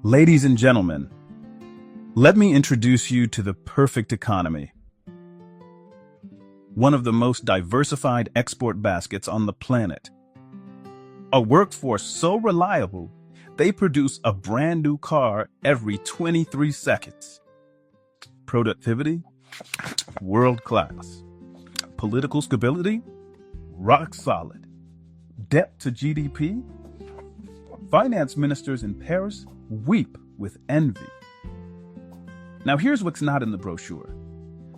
Ladies and gentlemen, let me introduce you to the perfect economy. One of the most diversified export baskets on the planet. A workforce so reliable, they produce a brand new car every 23 seconds. Productivity, world class. Political stability, rock solid. Debt to GDP, finance ministers in Paris weep with envy. Now here's what's not in the brochure.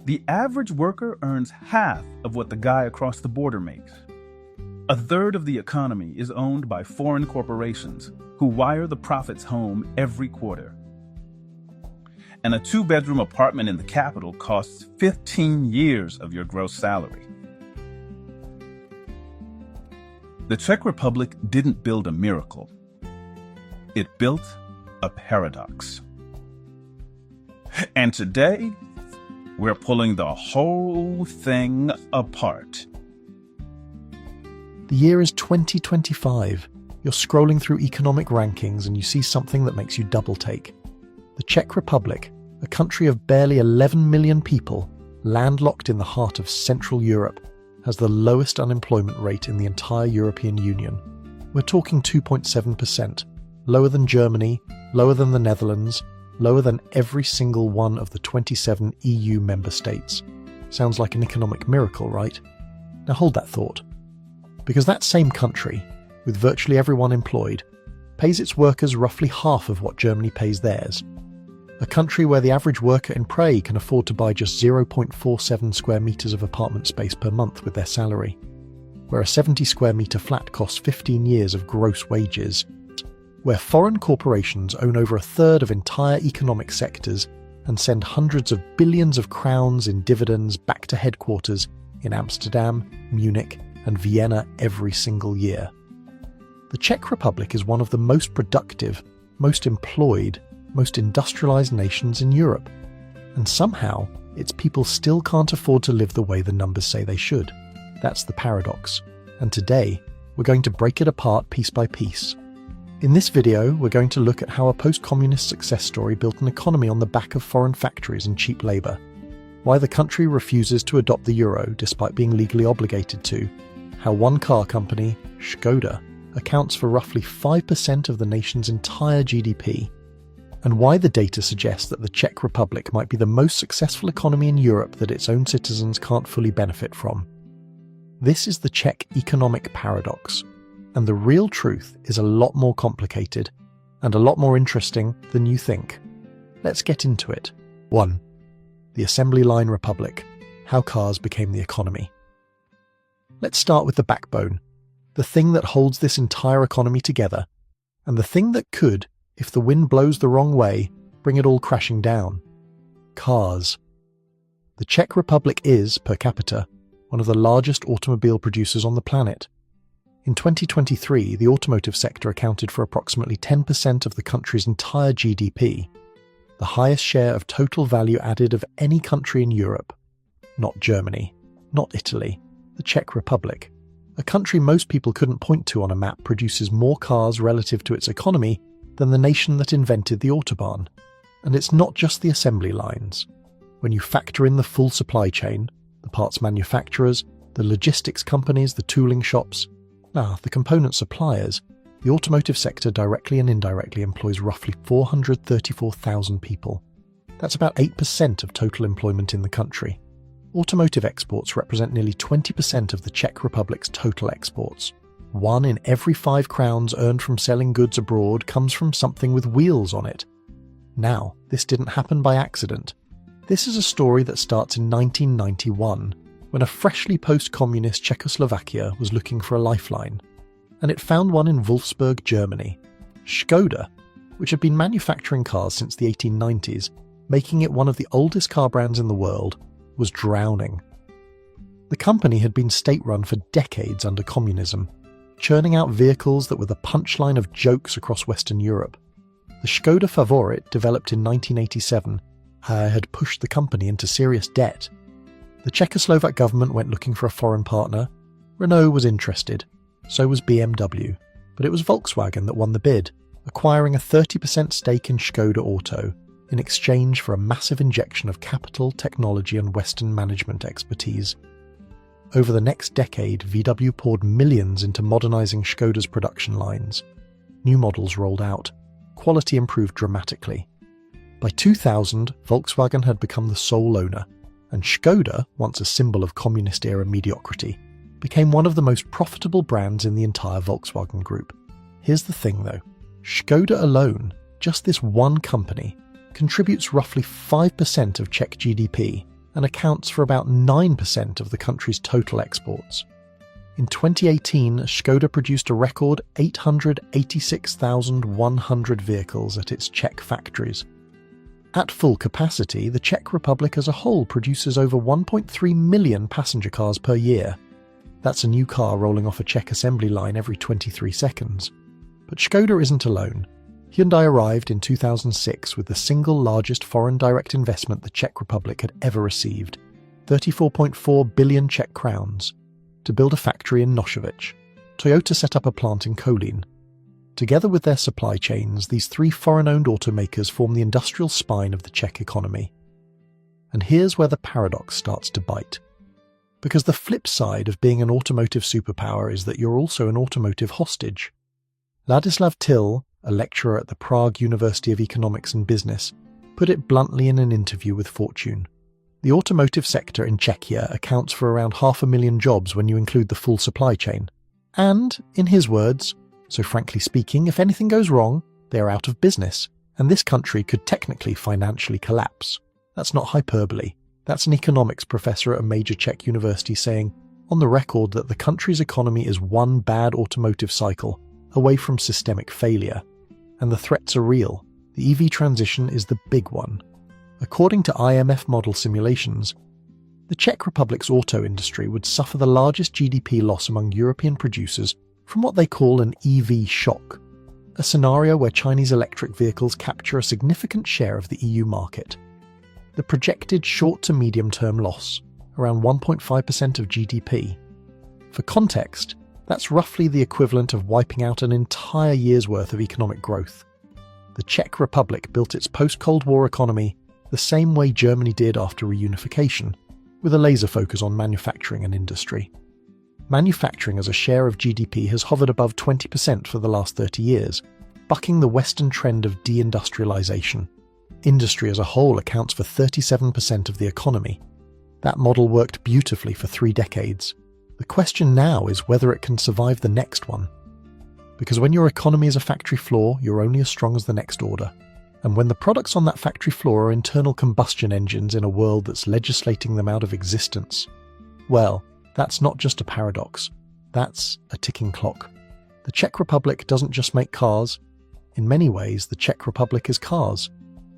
The average worker earns half of what the guy across the border makes. A third of the economy is owned by foreign corporations who wire the profits home every quarter. And a 2-bedroom apartment in the capital costs 15 years of your gross salary. The Czech Republic didn't build a miracle. It built a paradox. And today, we're pulling the whole thing apart. The year is 2025. You're scrolling through economic rankings and you see something that makes you double take. The Czech Republic, a country of barely 11 million people, landlocked in the heart of Central Europe, has the lowest unemployment rate in the entire European Union. We're talking 2.7%, lower than Germany, lower than the Netherlands, lower than every single one of the 27 EU member states. Sounds like an economic miracle, right? Now hold that thought. Because that same country, with virtually everyone employed, pays its workers roughly half of what Germany pays theirs. A country where the average worker in Prague can afford to buy just 0.47 square metres of apartment space per month with their salary. Where a 70 square metre flat costs 15 years of gross wages. Where foreign corporations own over a third of entire economic sectors and send hundreds of billions of crowns in dividends back to headquarters in Amsterdam, Munich, and Vienna every single year. The Czech Republic is one of the most productive, most employed, most industrialized nations in Europe. And somehow, its people still can't afford to live the way the numbers say they should. That's the paradox. And today, we're going to break it apart piece by piece. In this video, we're going to look at how a post-communist success story built an economy on the back of foreign factories and cheap labour, why the country refuses to adopt the euro despite being legally obligated to, how one car company, Škoda, accounts for roughly 5% of the nation's entire GDP, and why the data suggests that the Czech Republic might be the most successful economy in Europe that its own citizens can't fully benefit from. This is the Czech economic paradox, and the real truth is a lot more complicated and a lot more interesting than you think. Let's get into it. 1. The Assembly Line Republic: How Cars Became the Economy. Let's start with the backbone, the thing that holds this entire economy together, and the thing that could, if the wind blows the wrong way, bring it all crashing down. Cars. The Czech Republic is, per capita, one of the largest automobile producers on the planet. In 2023, the automotive sector accounted for approximately 10% of the country's entire GDP, the highest share of total value added of any country in Europe. Not Germany, not Italy, the Czech Republic. A country most people couldn't point to on a map produces more cars relative to its economy than the nation that invented the Autobahn. And it's not just the assembly lines. When you factor in the full supply chain, the parts manufacturers, the logistics companies, the tooling shops, the component suppliers, the automotive sector directly and indirectly employs roughly 434,000 people. That's about 8% of total employment in the country. Automotive exports represent nearly 20% of the Czech Republic's total exports. 1 in every 5 crowns earned from selling goods abroad comes from something with wheels on it. Now, this didn't happen by accident. This is a story that starts in 1991, when a freshly post-communist Czechoslovakia was looking for a lifeline. And it found one in Wolfsburg, Germany. Škoda, which had been manufacturing cars since the 1890s, making it one of the oldest car brands in the world, was drowning. The company had been state-run for decades under communism, churning out vehicles that were the punchline of jokes across Western Europe. The Škoda Favorit, developed in 1987, had pushed the company into serious debt. The Czechoslovak government went looking for a foreign partner. Renault was interested, so was BMW, but it was Volkswagen that won the bid. acquiring a 30% stake in Škoda Auto in exchange for a massive injection of capital, technology and Western management expertise. Over the next decade, VW poured millions into modernizing Škoda's production lines. New models rolled out. Quality improved dramatically. By 2000, Volkswagen had become the sole owner, and Škoda, once a symbol of communist-era mediocrity, became one of the most profitable brands in the entire Volkswagen Group. Here's the thing though, Škoda alone, just this one company, contributes roughly 5% of Czech GDP and accounts for about 9% of the country's total exports. In 2018, Škoda produced a record 886,100 vehicles at its Czech factories. At full capacity, the Czech Republic as a whole produces over 1.3 million passenger cars per year. That's a new car rolling off a Czech assembly line every 23 seconds. But Škoda isn't alone. Hyundai arrived in 2006 with the single largest foreign direct investment the Czech Republic had ever received, 34.4 billion Czech crowns, to build a factory in Nošovice. Toyota set up a plant in Kolín. Together with their supply chains, these three foreign-owned automakers form the industrial spine of the Czech economy. And here's where the paradox starts to bite. Because the flip side of being an automotive superpower is that you're also an automotive hostage. Ladislav Till, a lecturer at the Prague University of Economics and Business, put it bluntly in an interview with Fortune. The automotive sector in Czechia accounts for around 500,000 jobs when you include the full supply chain. And, in his words, so frankly speaking, if anything goes wrong, they are out of business, and this country could technically financially collapse. That's not hyperbole. That's an economics professor at a major Czech university saying, on the record, that the country's economy is one bad automotive cycle away from systemic failure. And the threats are real. The EV transition is the big one. According to IMF model simulations, the Czech Republic's auto industry would suffer the largest GDP loss among European producers from what they call an EV shock, a scenario where Chinese electric vehicles capture a significant share of the EU market. The projected short to medium-term loss, around 1.5% of GDP. For context, that's roughly the equivalent of wiping out an entire year's worth of economic growth. The Czech Republic built its post-Cold War economy the same way Germany did after reunification, with a laser focus on manufacturing and industry. Manufacturing as a share of GDP has hovered above 20% for the last 30 years, bucking the Western trend of deindustrialization. Industry as a whole accounts for 37% of the economy. That model worked beautifully for 3 decades. The question now is whether it can survive the next one. Because when your economy is a factory floor, you're only as strong as the next order. And when the products on that factory floor are internal combustion engines in a world that's legislating them out of existence, well, that's not just a paradox. That's a ticking clock. The Czech Republic doesn't just make cars. In many ways, the Czech Republic is cars.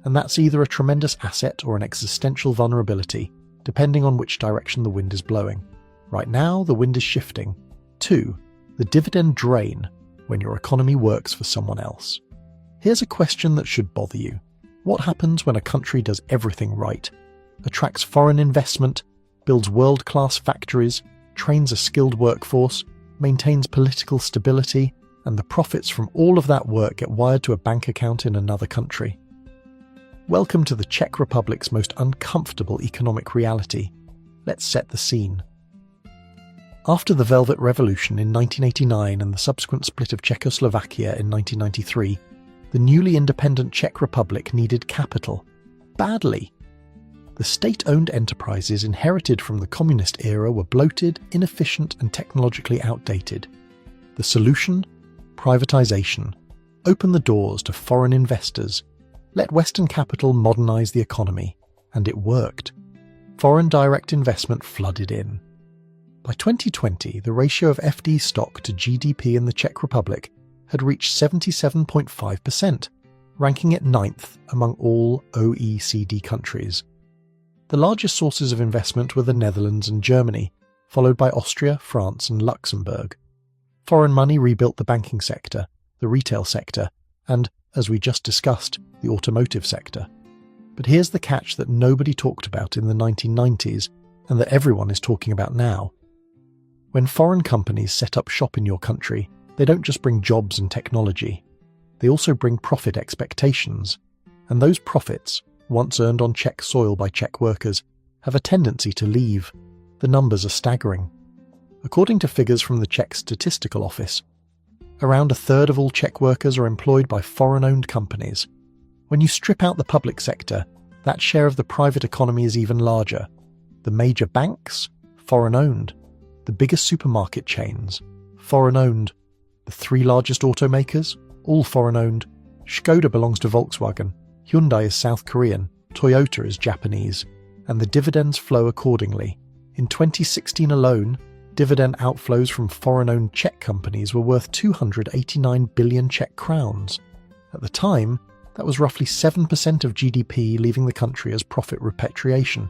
And that's either a tremendous asset or an existential vulnerability, depending on which direction the wind is blowing. Right now, the wind is shifting to the dividend drain when your economy works for someone else. Here's a question that should bother you. What happens when a country does everything right? Attracts foreign investment, builds world-class factories, trains a skilled workforce, maintains political stability, and the profits from all of that work get wired to a bank account in another country. Welcome to the Czech Republic's most uncomfortable economic reality. Let's set the scene. After the Velvet Revolution in 1989 and the subsequent split of Czechoslovakia in 1993, the newly independent Czech Republic needed capital. Badly. The state-owned enterprises inherited from the communist era were bloated, inefficient, and technologically outdated. The solution? Privatization. Open the doors to foreign investors. Let Western capital modernize the economy. And it worked. Foreign direct investment flooded in. By 2020, the ratio of FD stock to GDP in the Czech Republic had reached 77.5%, ranking it 9th among all OECD countries. The largest sources of investment were the Netherlands and Germany, followed by Austria, France, and Luxembourg. Foreign money rebuilt the banking sector, the retail sector, and, as we just discussed, the automotive sector. But here's the catch that nobody talked about in the 1990s and that everyone is talking about now. When foreign companies set up shop in your country, they don't just bring jobs and technology. They also bring profit expectations, and those profits, once earned on Czech soil by Czech workers, have a tendency to leave. The numbers are staggering. According to figures from the Czech Statistical Office, around a third of all Czech workers are employed by foreign-owned companies. When you strip out the public sector, that share of the private economy is even larger. The major banks, foreign-owned. The biggest supermarket chains, foreign-owned. The three largest automakers, all foreign-owned. Škoda belongs to Volkswagen, Hyundai is South Korean, Toyota is Japanese, and the dividends flow accordingly. In 2016 alone, dividend outflows from foreign-owned Czech companies were worth 289 billion Czech crowns. At the time, that was roughly 7% of GDP leaving the country as profit repatriation.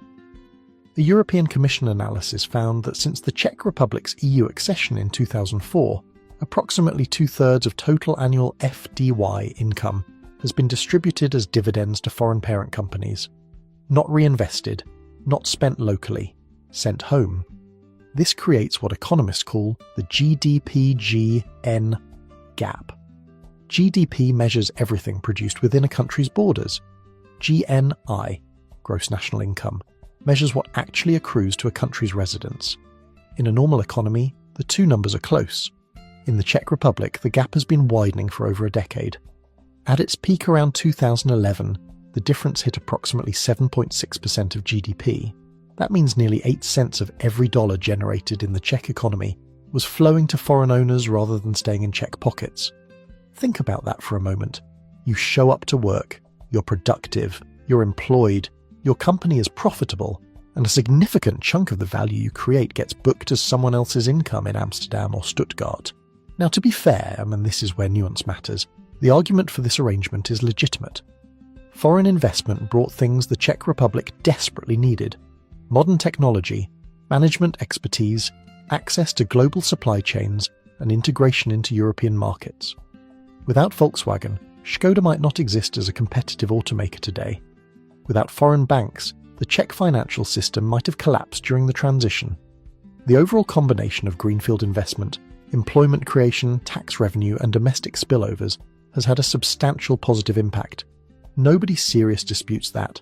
A European Commission analysis found that since the Czech Republic's EU accession in 2004, approximately two-thirds of total annual FDI income has been distributed as dividends to foreign parent companies. Not reinvested, not spent locally, sent home. This creates what economists call the GDP-GN gap. GDP measures everything produced within a country's borders. GNI, gross national income, measures what actually accrues to a country's residents. In a normal economy, the two numbers are close. In the Czech Republic, the gap has been widening for over a decade. At its peak around 2011, the difference hit approximately 7.6% of GDP. That means nearly 8 cents of every dollar generated in the Czech economy was flowing to foreign owners rather than staying in Czech pockets. Think about that for a moment. You show up to work, you're productive, you're employed, your company is profitable, and a significant chunk of the value you create gets booked as someone else's income in Amsterdam or Stuttgart. Now, to be fair, and this is where nuance matters, the argument for this arrangement is legitimate. Foreign investment brought things the Czech Republic desperately needed: modern technology, management expertise, access to global supply chains, and integration into European markets. Without Volkswagen, Škoda might not exist as a competitive automaker today. Without foreign banks, the Czech financial system might have collapsed during the transition. The overall combination of greenfield investment, employment creation, tax revenue, and domestic spillovers has had a substantial positive impact. Nobody serious disputes that.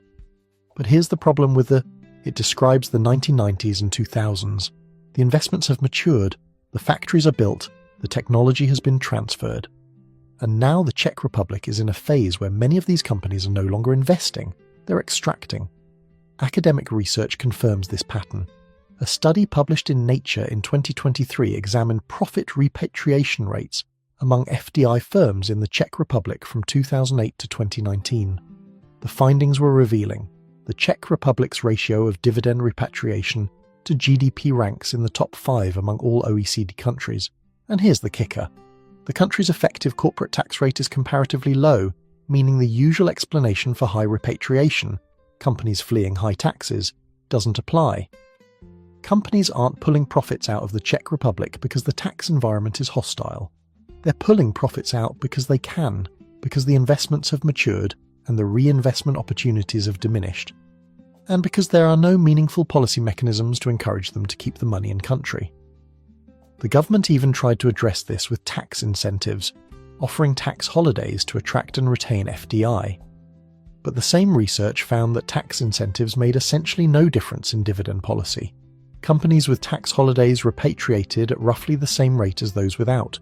But here's the problem with it describes the 1990s and 2000s. The investments have matured, the factories are built, the technology has been transferred. And now the Czech Republic is in a phase where many of these companies are no longer investing, they're extracting. Academic research confirms this pattern. A study published in Nature in 2023 examined profit repatriation rates among FDI firms in the Czech Republic from 2008 to 2019. The findings were revealing. The Czech Republic's ratio of dividend repatriation to GDP ranks in the top 5 among all OECD countries. And here's the kicker. The country's effective corporate tax rate is comparatively low, meaning the usual explanation for high repatriation, companies fleeing high taxes, doesn't apply. Companies aren't pulling profits out of the Czech Republic because the tax environment is hostile. They're pulling profits out because they can, because the investments have matured and the reinvestment opportunities have diminished, and because there are no meaningful policy mechanisms to encourage them to keep the money in country. The government even tried to address this with tax incentives, offering tax holidays to attract and retain FDI. But the same research found that tax incentives made essentially no difference in dividend policy. Companies with tax holidays repatriated at roughly the same rate as those without.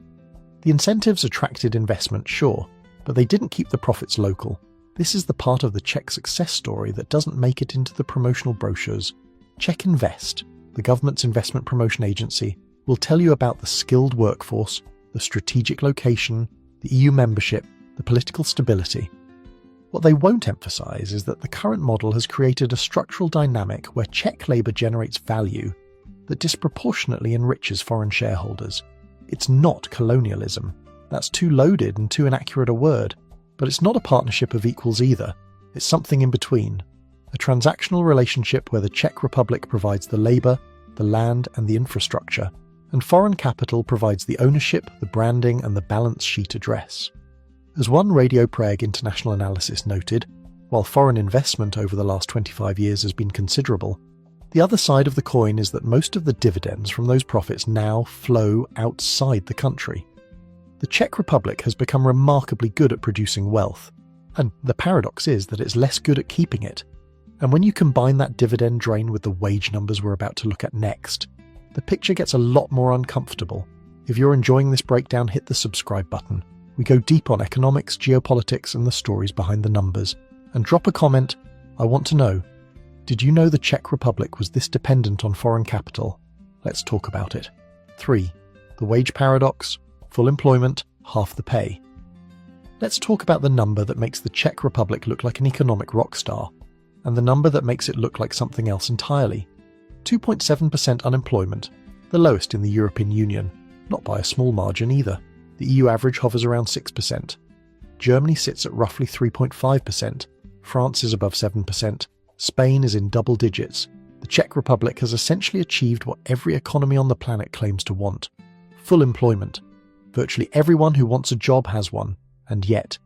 The incentives attracted investment, sure, but they didn't keep the profits local. This is the part of the Czech success story that doesn't make it into the promotional brochures. Czech Invest, the government's investment promotion agency, will tell you about the skilled workforce, the strategic location, the EU membership, the political stability. What they won't emphasise is that the current model has created a structural dynamic where Czech labour generates value that disproportionately enriches foreign shareholders. It's not colonialism. That's too loaded and too inaccurate a word. But it's not a partnership of equals either. It's something in between. A transactional relationship where the Czech Republic provides the labour, the land and the infrastructure, and foreign capital provides the ownership, the branding and the balance sheet address. As one Radio Prague international analysis noted, while foreign investment over the last 25 years has been considerable, the other side of the coin is that most of the dividends from those profits now flow outside the country. The Czech Republic has become remarkably good at producing wealth, and the paradox is that it's less good at keeping it. And when you combine that dividend drain with the wage numbers we're about to look at next, the picture gets a lot more uncomfortable. If you're enjoying this breakdown, hit the subscribe button. We go deep on economics, geopolitics, and the stories behind the numbers. And drop a comment. I want to know, did you know the Czech Republic was this dependent on foreign capital? Let's talk about it. 3. The wage paradox. Full employment, half the pay. Let's talk about the number that makes the Czech Republic look like an economic rock star, and the number that makes it look like something else entirely. 2.7% unemployment, the lowest in the European Union, not by a small margin either. The EU average hovers around 6%. Germany sits at roughly 3.5%. France is above 7%. Spain is in double digits. The Czech Republic has essentially achieved what every economy on the planet claims to want: full employment. Virtually everyone who wants a job has one, and yet,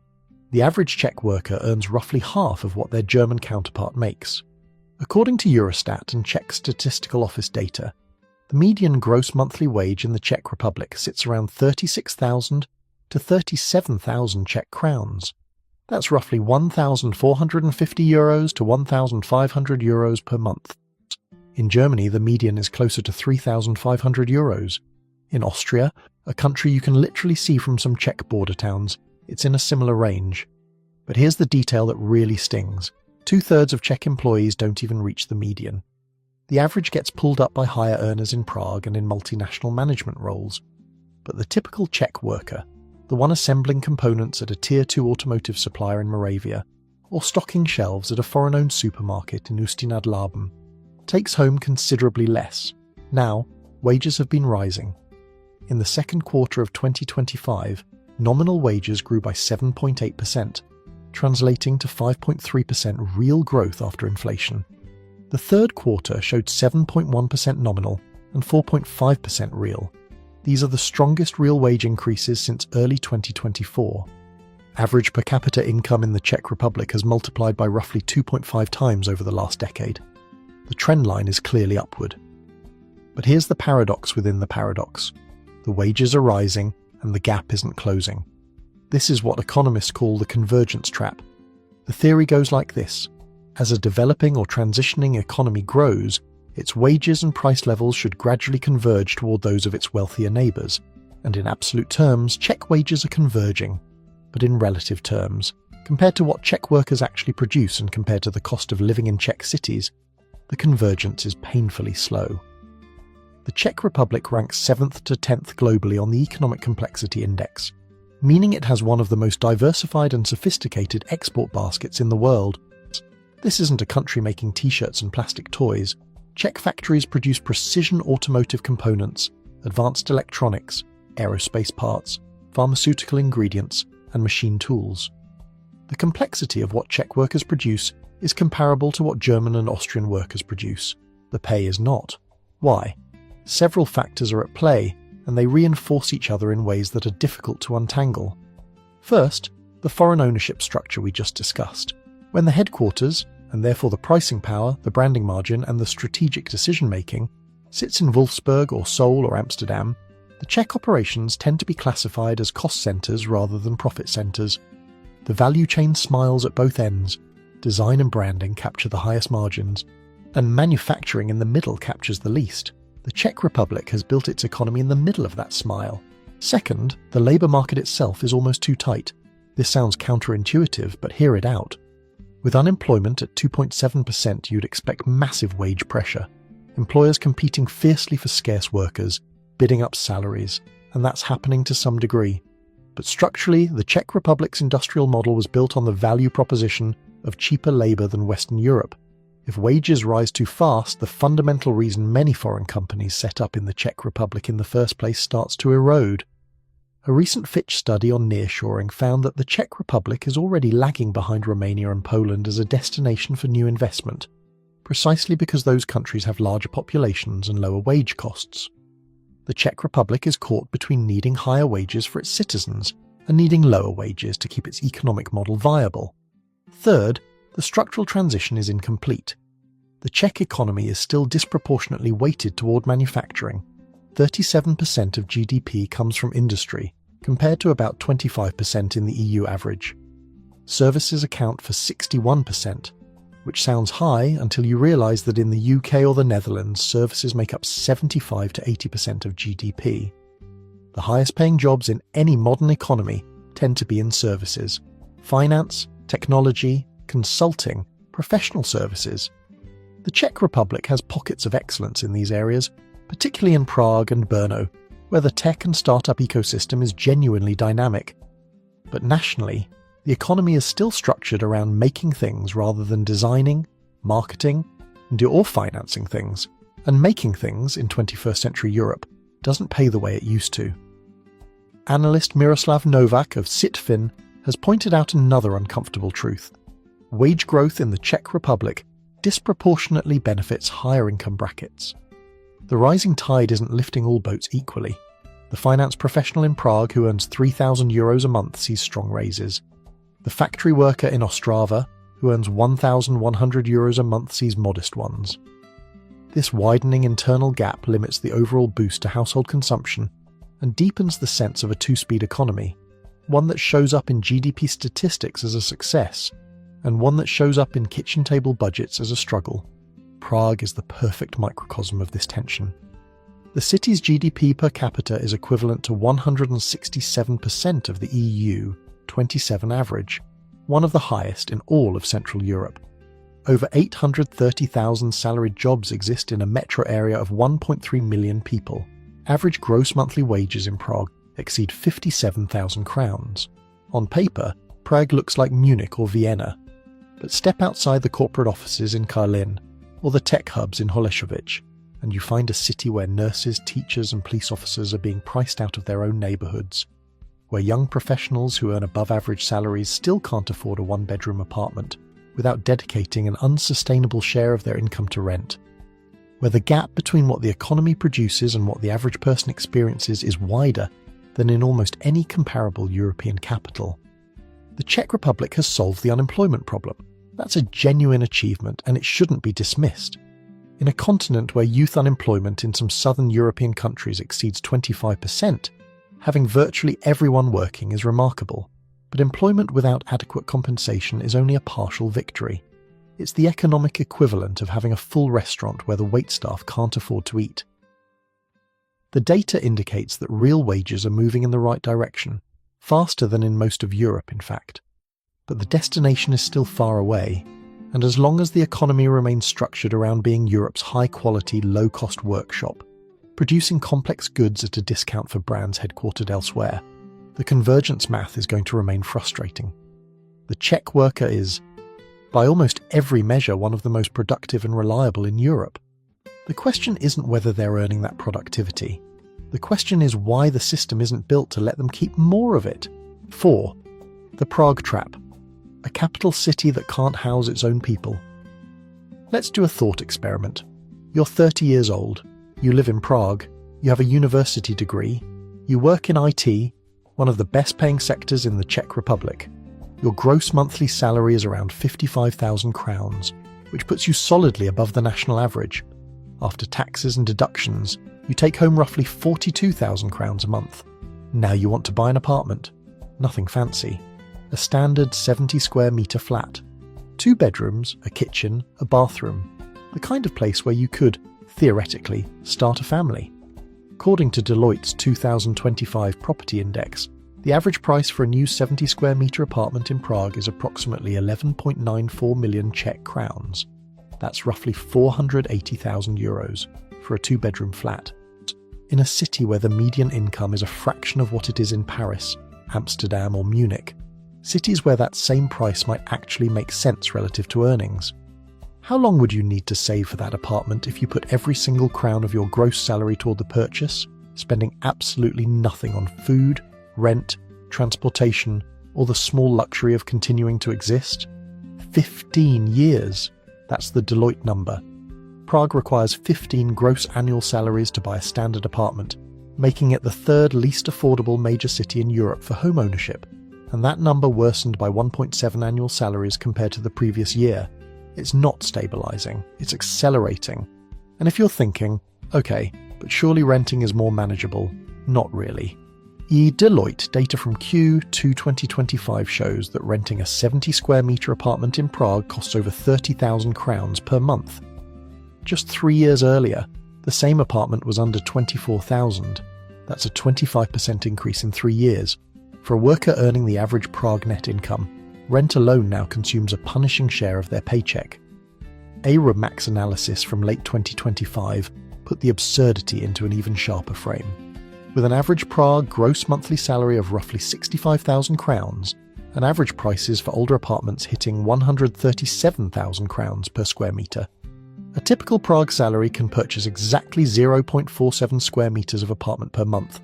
the average Czech worker earns roughly half of what their German counterpart makes. According to Eurostat and Czech Statistical Office data, the median gross monthly wage in the Czech Republic sits around 36,000 to 37,000 Czech crowns. That's roughly 1,450 euros to 1,500 euros per month. In Germany, the median is closer to 3,500 euros. In Austria, a country you can literally see from some Czech border towns, it's in a similar range. But here's the detail that really stings. 2/3 of Czech employees don't even reach the median. The average gets pulled up by higher earners in Prague and in multinational management roles. But the typical Czech worker, the one assembling components at a Tier 2 automotive supplier in Moravia, or stocking shelves at a foreign-owned supermarket in Ústí nad Labem, takes home considerably less. Now, wages have been rising. In the second quarter of 2025, nominal wages grew by 7.8%, translating to 5.3% real growth after inflation. The third quarter showed 7.1% nominal and 4.5% real. These are the strongest real wage increases since early 2024. Average per capita income in the Czech Republic has multiplied by roughly 2.5 times over the last decade. The trend line is clearly upward. But here's the paradox within the paradox. The wages are rising and the gap isn't closing. This is what economists call the convergence trap. The theory goes like this. As a developing or transitioning economy grows, its wages and price levels should gradually converge toward those of its wealthier neighbours. And in absolute terms, Czech wages are converging. But in relative terms, compared to what Czech workers actually produce and compared to the cost of living in Czech cities, the convergence is painfully slow. The Czech Republic ranks 7th to 10th globally on the Economic Complexity Index, meaning it has one of the most diversified and sophisticated export baskets in the world. This isn't a country making t-shirts and plastic toys. Czech factories produce precision automotive components, advanced electronics, aerospace parts, pharmaceutical ingredients, and machine tools. The complexity of what Czech workers produce is comparable to what German and Austrian workers produce. The pay is not. Why? Several factors are at play, and they reinforce each other in ways that are difficult to untangle. First, the foreign ownership structure we just discussed. When the headquarters, and therefore the pricing power, the branding margin, and the strategic decision-making, sits in Wolfsburg or Seoul or Amsterdam, the Czech operations tend to be classified as cost centres rather than profit centres. The value chain smiles at both ends. Design and branding capture the highest margins, and manufacturing in the middle captures the least. The Czech Republic has built its economy in the middle of that smile. Second, the labour market itself is almost too tight. This sounds counterintuitive, but hear it out. With unemployment at 2.7%, you'd expect massive wage pressure. Employers competing fiercely for scarce workers, bidding up salaries, and that's happening to some degree. But structurally, the Czech Republic's industrial model was built on the value proposition of cheaper labour than Western Europe. If wages rise too fast, the fundamental reason many foreign companies set up in the Czech Republic in the first place starts to erode. A recent Fitch study on nearshoring found that the Czech Republic is already lagging behind Romania and Poland as a destination for new investment, precisely because those countries have larger populations and lower wage costs. The Czech Republic is caught between needing higher wages for its citizens and needing lower wages to keep its economic model viable. Third, the structural transition is incomplete. The Czech economy is still disproportionately weighted toward manufacturing. 37% of GDP comes from industry, compared to about 25% in the EU average. Services account for 61%, which sounds high until you realise that in the UK or the Netherlands, services make up 75 to 80% of GDP. The highest paying jobs in any modern economy tend to be in services: finance, technology, consulting, professional services. The Czech Republic has pockets of excellence in these areas, particularly in Prague and Brno, where the tech and startup ecosystem is genuinely dynamic. But nationally, the economy is still structured around making things rather than designing, marketing, or financing things. And making things in 21st century Europe doesn't pay the way it used to. Analyst Miroslav Novak of Sitfin has pointed out another uncomfortable truth. Wage growth in the Czech Republic disproportionately benefits higher income brackets. The rising tide isn't lifting all boats equally. The finance professional in Prague who earns €3,000 a month sees strong raises. The factory worker in Ostrava who earns €1,100 a month sees modest ones. This widening internal gap limits the overall boost to household consumption and deepens the sense of a two-speed economy, one that shows up in GDP statistics as a success, and one that shows up in kitchen table budgets as a struggle. Prague is the perfect microcosm of this tension. The city's GDP per capita is equivalent to 167% of the EU 27 average, one of the highest in all of Central Europe. Over 830,000 salaried jobs exist in a metro area of 1.3 million people. Average gross monthly wages in Prague exceed 57,000 crowns. On paper, Prague looks like Munich or Vienna, but step outside the corporate offices in Karlin or the tech hubs in Holešovice, and you find a city where nurses, teachers and police officers are being priced out of their own neighbourhoods, where young professionals who earn above-average salaries still can't afford a one-bedroom apartment without dedicating an unsustainable share of their income to rent, where the gap between what the economy produces and what the average person experiences is wider than in almost any comparable European capital. The Czech Republic has solved the unemployment problem. That's a genuine achievement, and it shouldn't be dismissed. In a continent where youth unemployment in some southern European countries exceeds 25%, having virtually everyone working is remarkable. But employment without adequate compensation is only a partial victory. It's the economic equivalent of having a full restaurant where the waitstaff can't afford to eat. The data indicates that real wages are moving in the right direction, faster than in most of Europe, in fact. But the destination is still far away, and as long as the economy remains structured around being Europe's high-quality, low-cost workshop, producing complex goods at a discount for brands headquartered elsewhere, the convergence math is going to remain frustrating. The Czech worker is, by almost every measure, one of the most productive and reliable in Europe. The question isn't whether they're earning that productivity. The question is why the system isn't built to let them keep more of it. 4. The Prague Trap, a capital city that can't house its own people. Let's do a thought experiment. You're 30 years old, you live in Prague, you have a university degree, you work in IT, one of the best-paying sectors in the Czech Republic. Your gross monthly salary is around 55,000 crowns, which puts you solidly above the national average. After taxes and deductions, you take home roughly 42,000 crowns a month. Now you want to buy an apartment. Nothing fancy. A standard 70 square metre flat. 2 bedrooms, a kitchen, a bathroom. The kind of place where you could, theoretically, start a family. According to Deloitte's 2025 property index, the average price for a new 70 square metre apartment in Prague is approximately 11.94 million Czech crowns. That's roughly €480,000 for a 2-bedroom flat. In a city where the median income is a fraction of what it is in Paris, Amsterdam or Munich, cities where that same price might actually make sense relative to earnings. How long would you need to save for that apartment if you put every single crown of your gross salary toward the purchase, spending absolutely nothing on food, rent, transportation, or the small luxury of continuing to exist? 15 years. That's the Deloitte number. Prague requires 15 gross annual salaries to buy a standard apartment, making it the 3rd least affordable major city in Europe for home ownership, and that number worsened by 1.7 annual salaries compared to the previous year. It's not stabilising, it's accelerating. And if you're thinking, okay, but surely renting is more manageable, not really. Deloitte data from Q2 2025 shows that renting a 70 square metre apartment in Prague costs over 30,000 crowns per month. Just 3 years earlier, the same apartment was under 24,000. That's a 25% increase in 3 years. For a worker earning the average Prague net income, rent alone now consumes a punishing share of their paycheck. A Remax analysis from late 2025 put the absurdity into an even sharper frame. With an average Prague gross monthly salary of roughly 65,000 crowns, and average prices for older apartments hitting 137,000 crowns per square metre, a typical Prague salary can purchase exactly 0.47 square metres of apartment per month,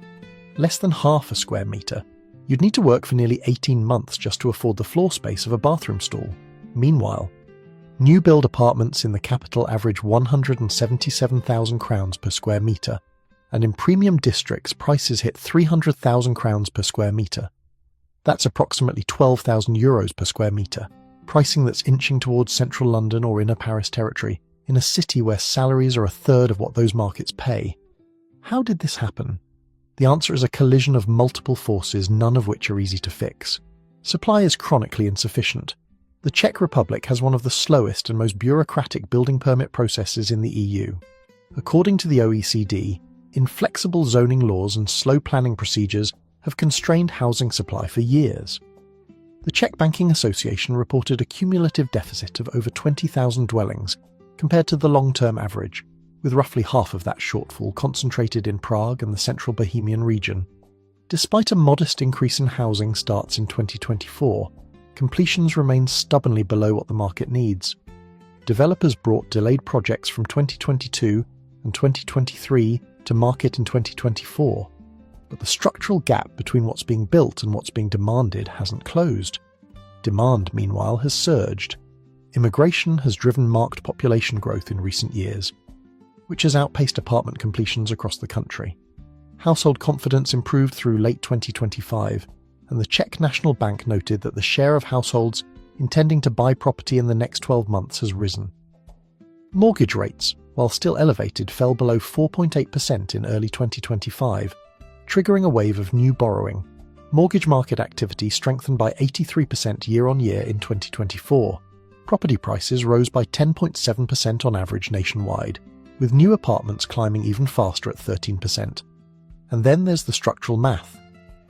less than half a square metre. You'd need to work for nearly 18 months just to afford the floor space of a bathroom stall. Meanwhile, new build apartments in the capital average 177,000 crowns per square metre, and in premium districts prices hit 300,000 crowns per square metre. That's approximately 12,000 euros per square metre, pricing that's inching towards central London or inner Paris territory, in a city where salaries are a third of what those markets pay. How did this happen? The answer is a collision of multiple forces, none of which are easy to fix. Supply is chronically insufficient. The Czech Republic has one of the slowest and most bureaucratic building permit processes in the EU. According to the OECD, inflexible zoning laws and slow planning procedures have constrained housing supply for years. The Czech Banking Association reported a cumulative deficit of over 20,000 dwellings compared to the long-term average, with roughly half of that shortfall concentrated in Prague and the central Bohemian region. Despite a modest increase in housing starts in 2024, completions remain stubbornly below what the market needs. Developers brought delayed projects from 2022 and 2023 to market in 2024, but the structural gap between what's being built and what's being demanded hasn't closed. Demand, meanwhile, has surged. Immigration has driven marked population growth in recent years, which has outpaced apartment completions across the country. Household confidence improved through late 2025, and the Czech National Bank noted that the share of households intending to buy property in the next 12 months has risen. Mortgage rates, while still elevated, fell below 4.8% in early 2025, triggering a wave of new borrowing. Mortgage market activity strengthened by 83% year-on-year in 2024. Property prices rose by 10.7% on average nationwide, with new apartments climbing even faster at 13%. And then there's the structural math.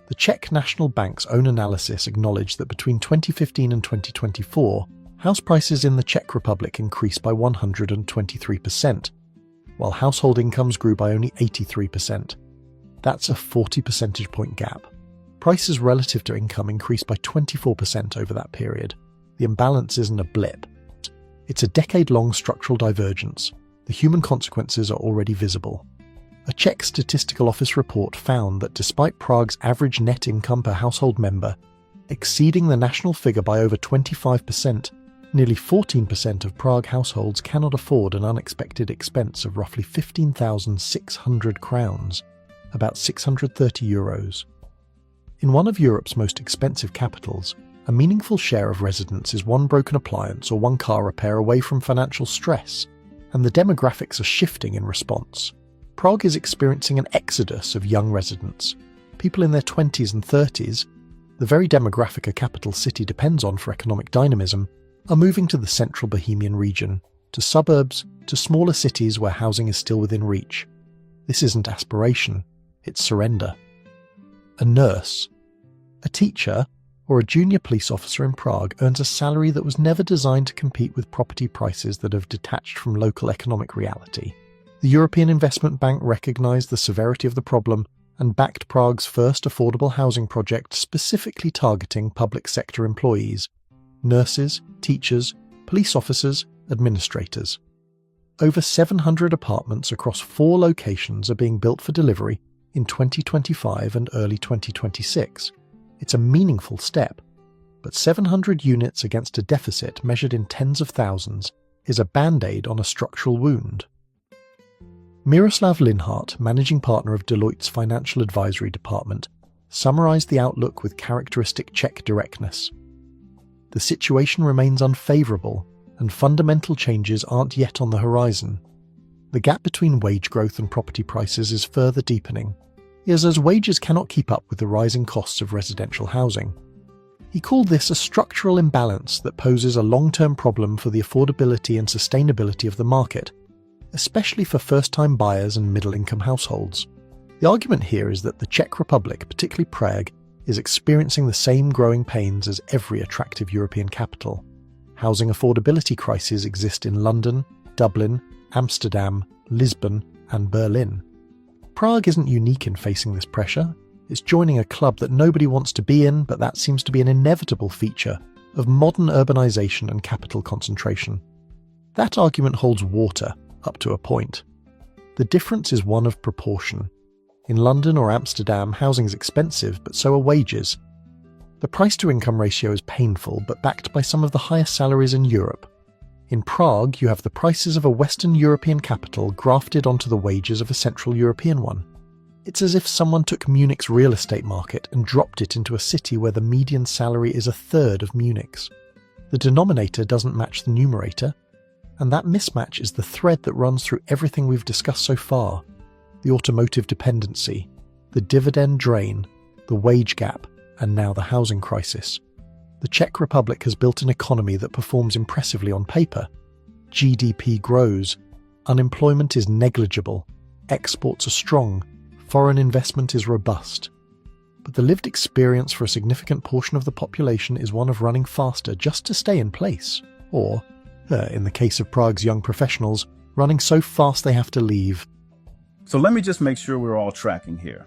The Czech National Bank's own analysis acknowledged that between 2015 and 2024, house prices in the Czech Republic increased by 123%, while household incomes grew by only 83%. That's a 40 percentage point gap. Prices relative to income increased by 24% over that period. The imbalance isn't a blip. It's a decade-long structural divergence. The human consequences are already visible. A Czech Statistical Office report found that despite Prague's average net income per household member exceeding the national figure by over 25%, nearly 14% of Prague households cannot afford an unexpected expense of roughly 15,600 crowns, about 630 euros. In one of Europe's most expensive capitals, a meaningful share of residents is one broken appliance or one car repair away from financial stress, and the demographics are shifting in response. Prague is experiencing an exodus of young residents. People in their 20s and 30s, the very demographic a capital city depends on for economic dynamism, are moving to the central Bohemian region, to suburbs, to smaller cities where housing is still within reach. This isn't aspiration, it's surrender. A nurse, a teacher, or a junior police officer in Prague earns a salary that was never designed to compete with property prices that have detached from local economic reality. The European Investment Bank recognized the severity of the problem and backed Prague's first affordable housing project specifically targeting public sector employees, nurses, teachers, police officers, administrators. Over 700 apartments across 4 locations are being built for delivery in 2025 and early 2026. It's a meaningful step, but 700 units against a deficit measured in tens of thousands is a band-aid on a structural wound. Miroslav Linhart, managing partner of Deloitte's financial advisory department, summarized the outlook with characteristic Czech directness. The situation remains unfavorable, and fundamental changes aren't yet on the horizon. The gap between wage growth and property prices is further deepening. is as wages cannot keep up with the rising costs of residential housing. He called this a structural imbalance that poses a long-term problem for the affordability and sustainability of the market, especially for first-time buyers and middle-income households. The argument here is that the Czech Republic, particularly Prague, is experiencing the same growing pains as every attractive European capital. Housing affordability crises exist in London, Dublin, Amsterdam, Lisbon, and Berlin. Prague isn't unique in facing this pressure. It's joining a club that nobody wants to be in, but that seems to be an inevitable feature of modern urbanization and capital concentration. That argument holds water, up to a point. The difference is one of proportion. In London or Amsterdam, housing is expensive, but so are wages. The price-to-income ratio is painful, but backed by some of the highest salaries in Europe. In Prague, you have the prices of a Western European capital grafted onto the wages of a Central European one. It's as if someone took Munich's real estate market and dropped it into a city where the median salary is a third of Munich's. The denominator doesn't match the numerator, and that mismatch is the thread that runs through everything we've discussed so far. The automotive dependency, the dividend drain, the wage gap, and now the housing crisis. The Czech Republic has built an economy that performs impressively on paper. GDP grows, unemployment is negligible, exports are strong, foreign investment is robust. But the lived experience for a significant portion of the population is one of running faster just to stay in place, or, in the case of Prague's young professionals, running so fast they have to leave. So let me just make sure we're all tracking here.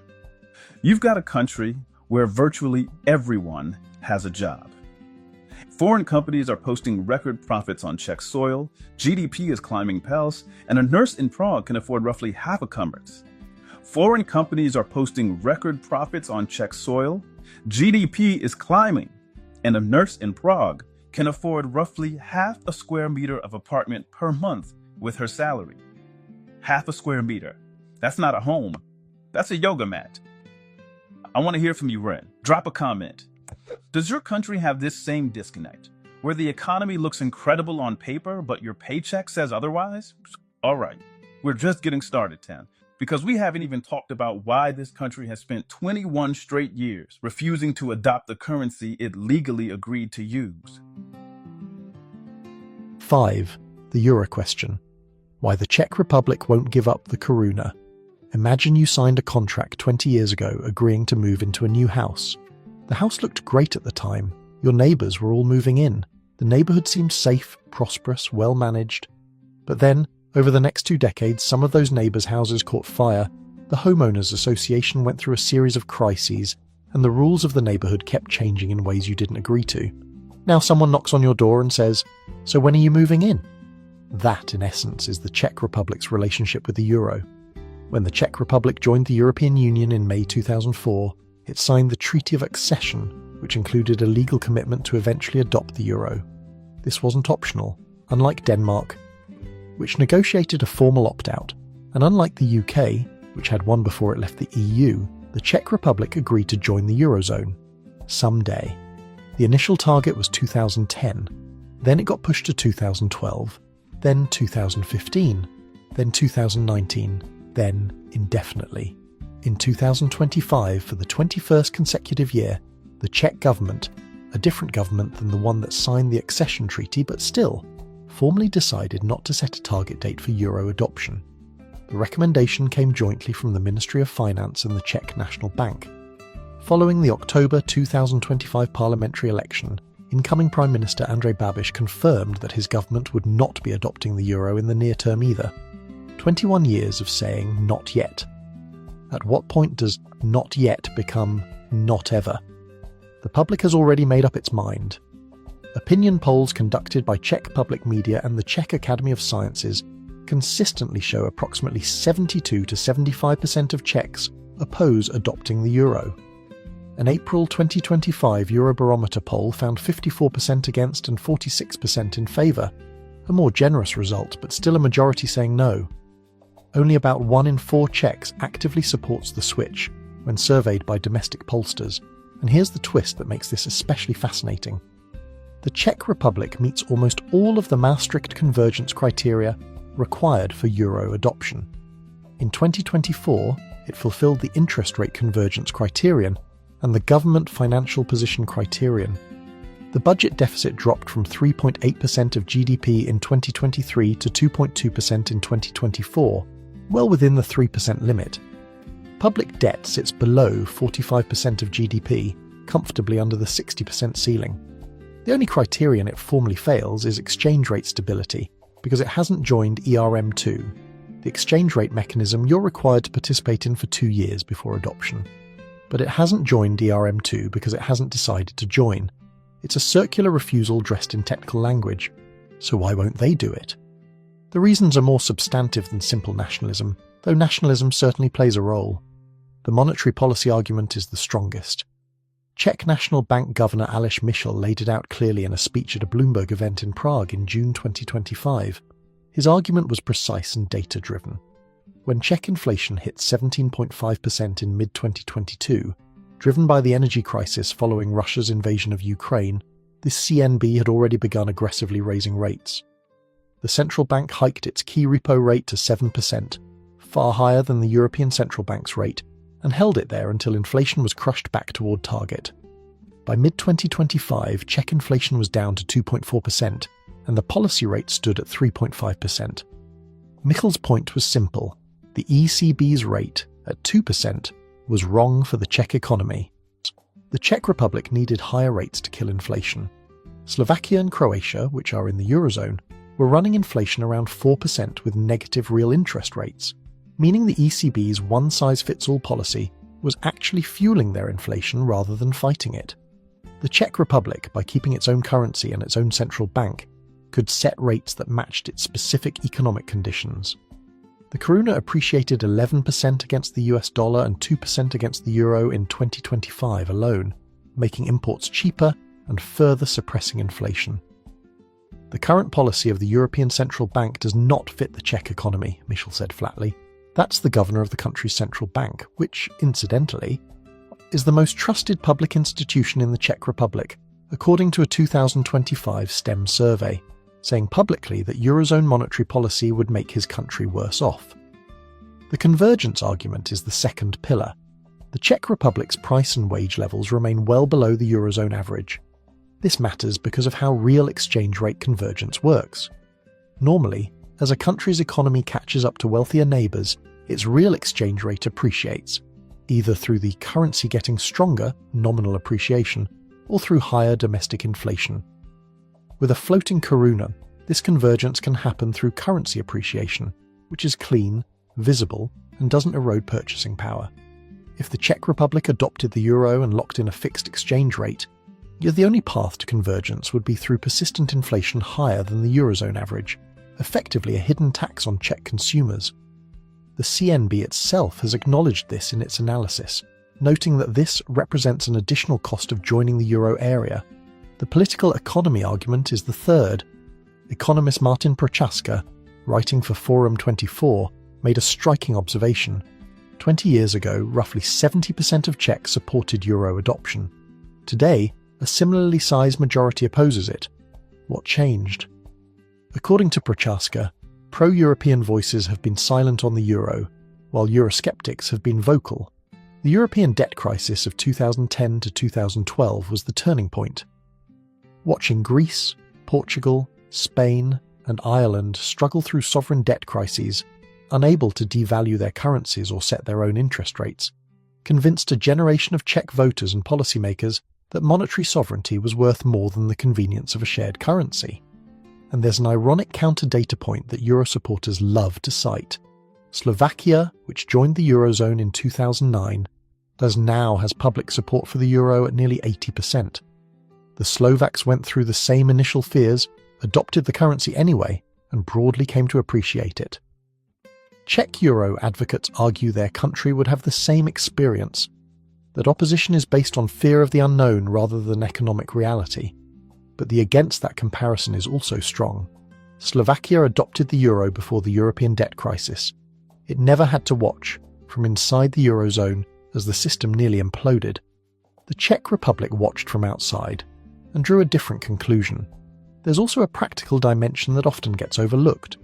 You've got a country where virtually everyone has a job. Foreign companies are posting record profits on Czech soil, GDP is climbing pels, and a nurse in Prague can afford roughly half a Commerz. Foreign companies are posting record profits on Czech soil, GDP is climbing, and a nurse in Prague can afford roughly half a square meter of apartment per month with her salary. Half a square meter. That's not a home. That's a yoga mat. I want to hear from you, Ren. Drop a comment. Does your country have this same disconnect, where the economy looks incredible on paper, but your paycheck says otherwise? All right, we're just getting started, Tan, because we haven't even talked about why this country has spent 21 straight years refusing to adopt the currency it legally agreed to use. 5. The Euro question. Why the Czech Republic won't give up the koruna. Imagine you signed a contract 20 years ago agreeing to move into a new house. The house looked great at the time. Your neighbours were all moving in. The neighbourhood seemed safe, prosperous, well managed. But then, over the next 2 decades, some of those neighbours' houses caught fire, the homeowners association went through a series of crises, and the rules of the neighbourhood kept changing in ways you didn't agree to. Now someone knocks on your door and says, "So when are you moving in?" That, in essence, is the Czech Republic's relationship with the euro. When the Czech Republic joined the European Union in May 2004, it signed the Treaty of Accession, which included a legal commitment to eventually adopt the euro. This wasn't optional, unlike Denmark, which negotiated a formal opt-out, and unlike the UK, which had one before it left the EU, the Czech Republic agreed to join the Eurozone. Someday. The initial target was 2010, then it got pushed to 2012, then 2015, then 2019, then indefinitely. In 2025, for the 21st consecutive year, the Czech government, a different government than the one that signed the accession treaty but still, formally decided not to set a target date for euro adoption. The recommendation came jointly from the Ministry of Finance and the Czech National Bank. Following the October 2025 parliamentary election, incoming Prime Minister Andrej Babiš confirmed that his government would not be adopting the euro in the near term either. 21 years of saying not yet. At what point does not yet become not ever? The public has already made up its mind. Opinion polls conducted by Czech public media and the Czech Academy of Sciences consistently show approximately 72 to 75% of Czechs oppose adopting the euro. An April 2025 Eurobarometer poll found 54% against and 46% in favour, a more generous result, but still a majority saying no. Only about 1 in 4 Czechs actively supports the switch when surveyed by domestic pollsters, and here's the twist that makes this especially fascinating. The Czech Republic meets almost all of the Maastricht convergence criteria required for euro adoption. In 2024, It fulfilled the interest rate convergence criterion and the government financial position criterion. The budget deficit dropped from 3.8% of GDP in 2023 to 2.2% in 2024, well within the 3% limit. Public debt sits below 45% of GDP, comfortably under the 60% ceiling. The only criterion it formally fails is exchange rate stability, because it hasn't joined ERM2, the exchange rate mechanism you're required to participate in for 2 years before adoption. But it hasn't joined ERM2 because it hasn't decided to join. It's a circular refusal dressed in technical language. So why won't they do it? The reasons are more substantive than simple nationalism, though nationalism certainly plays a role. The monetary policy argument is the strongest. Czech National Bank Governor Aleš Michel laid it out clearly in a speech at a Bloomberg event in Prague in June 2025. His argument was precise and data-driven. When Czech inflation hit 17.5% in mid-2022, driven by the energy crisis following Russia's invasion of Ukraine, the CNB had already begun aggressively raising rates. The central bank hiked its key repo rate to 7%, far higher than the European Central Bank's rate, and held it there until inflation was crushed back toward target. By mid-2025, Czech inflation was down to 2.4%, and the policy rate stood at 3.5%. Michel's point was simple. The ECB's rate, at 2%, was wrong for the Czech economy. The Czech Republic needed higher rates to kill inflation. Slovakia and Croatia, which are in the Eurozone, were running inflation around 4% with negative real interest rates, meaning the ECB's one-size-fits-all policy was actually fueling their inflation rather than fighting it. The Czech Republic, by keeping its own currency and its own central bank, could set rates that matched its specific economic conditions. The koruna appreciated 11% against the US dollar and 2% against the euro in 2025 alone, making imports cheaper and further suppressing inflation. The current policy of the European Central Bank does not fit the Czech economy, Michel said flatly. That's the governor of the country's central bank, which, incidentally, is the most trusted public institution in the Czech Republic, according to a 2025 STEM survey, saying publicly that Eurozone monetary policy would make his country worse off. The convergence argument is the second pillar. The Czech Republic's price and wage levels remain well below the Eurozone average. This matters because of how real exchange rate convergence works. Normally, as a country's economy catches up to wealthier neighbours, its real exchange rate appreciates, either through the currency getting stronger, nominal appreciation, or through higher domestic inflation. With a floating koruna, this convergence can happen through currency appreciation, which is clean, visible, and doesn't erode purchasing power. If the Czech Republic adopted the euro and locked in a fixed exchange rate, the only path to convergence would be through persistent inflation higher than the Eurozone average, effectively a hidden tax on Czech consumers. The CNB itself has acknowledged this in its analysis, noting that this represents an additional cost of joining the euro area. The political economy argument is the third. Economist Martin Prochaska, writing for Forum 24, made a striking observation. 20 years ago, roughly 70% of Czechs supported euro adoption. Today, a similarly sized majority opposes it. What changed? According to Prochaska, pro-European voices have been silent on the euro, while Eurosceptics have been vocal. The European debt crisis of 2010 to 2012 was the turning point. Watching Greece, Portugal, Spain, and Ireland struggle through sovereign debt crises, unable to devalue their currencies or set their own interest rates, convinced a generation of Czech voters and policymakers that monetary sovereignty was worth more than the convenience of a shared currency. And there's an ironic counter-data point that Euro supporters love to cite. Slovakia, which joined the Eurozone in 2009, now has public support for the euro at nearly 80%. The Slovaks went through the same initial fears, adopted the currency anyway, and broadly came to appreciate it. Czech euro advocates argue their country would have the same experience, that opposition is based on fear of the unknown rather than economic reality. But the against that comparison is also strong. Slovakia adopted the euro before the European debt crisis. It never had to watch, from inside the Eurozone, as the system nearly imploded. The Czech Republic watched from outside, and drew a different conclusion. There's also a practical dimension that often gets overlooked.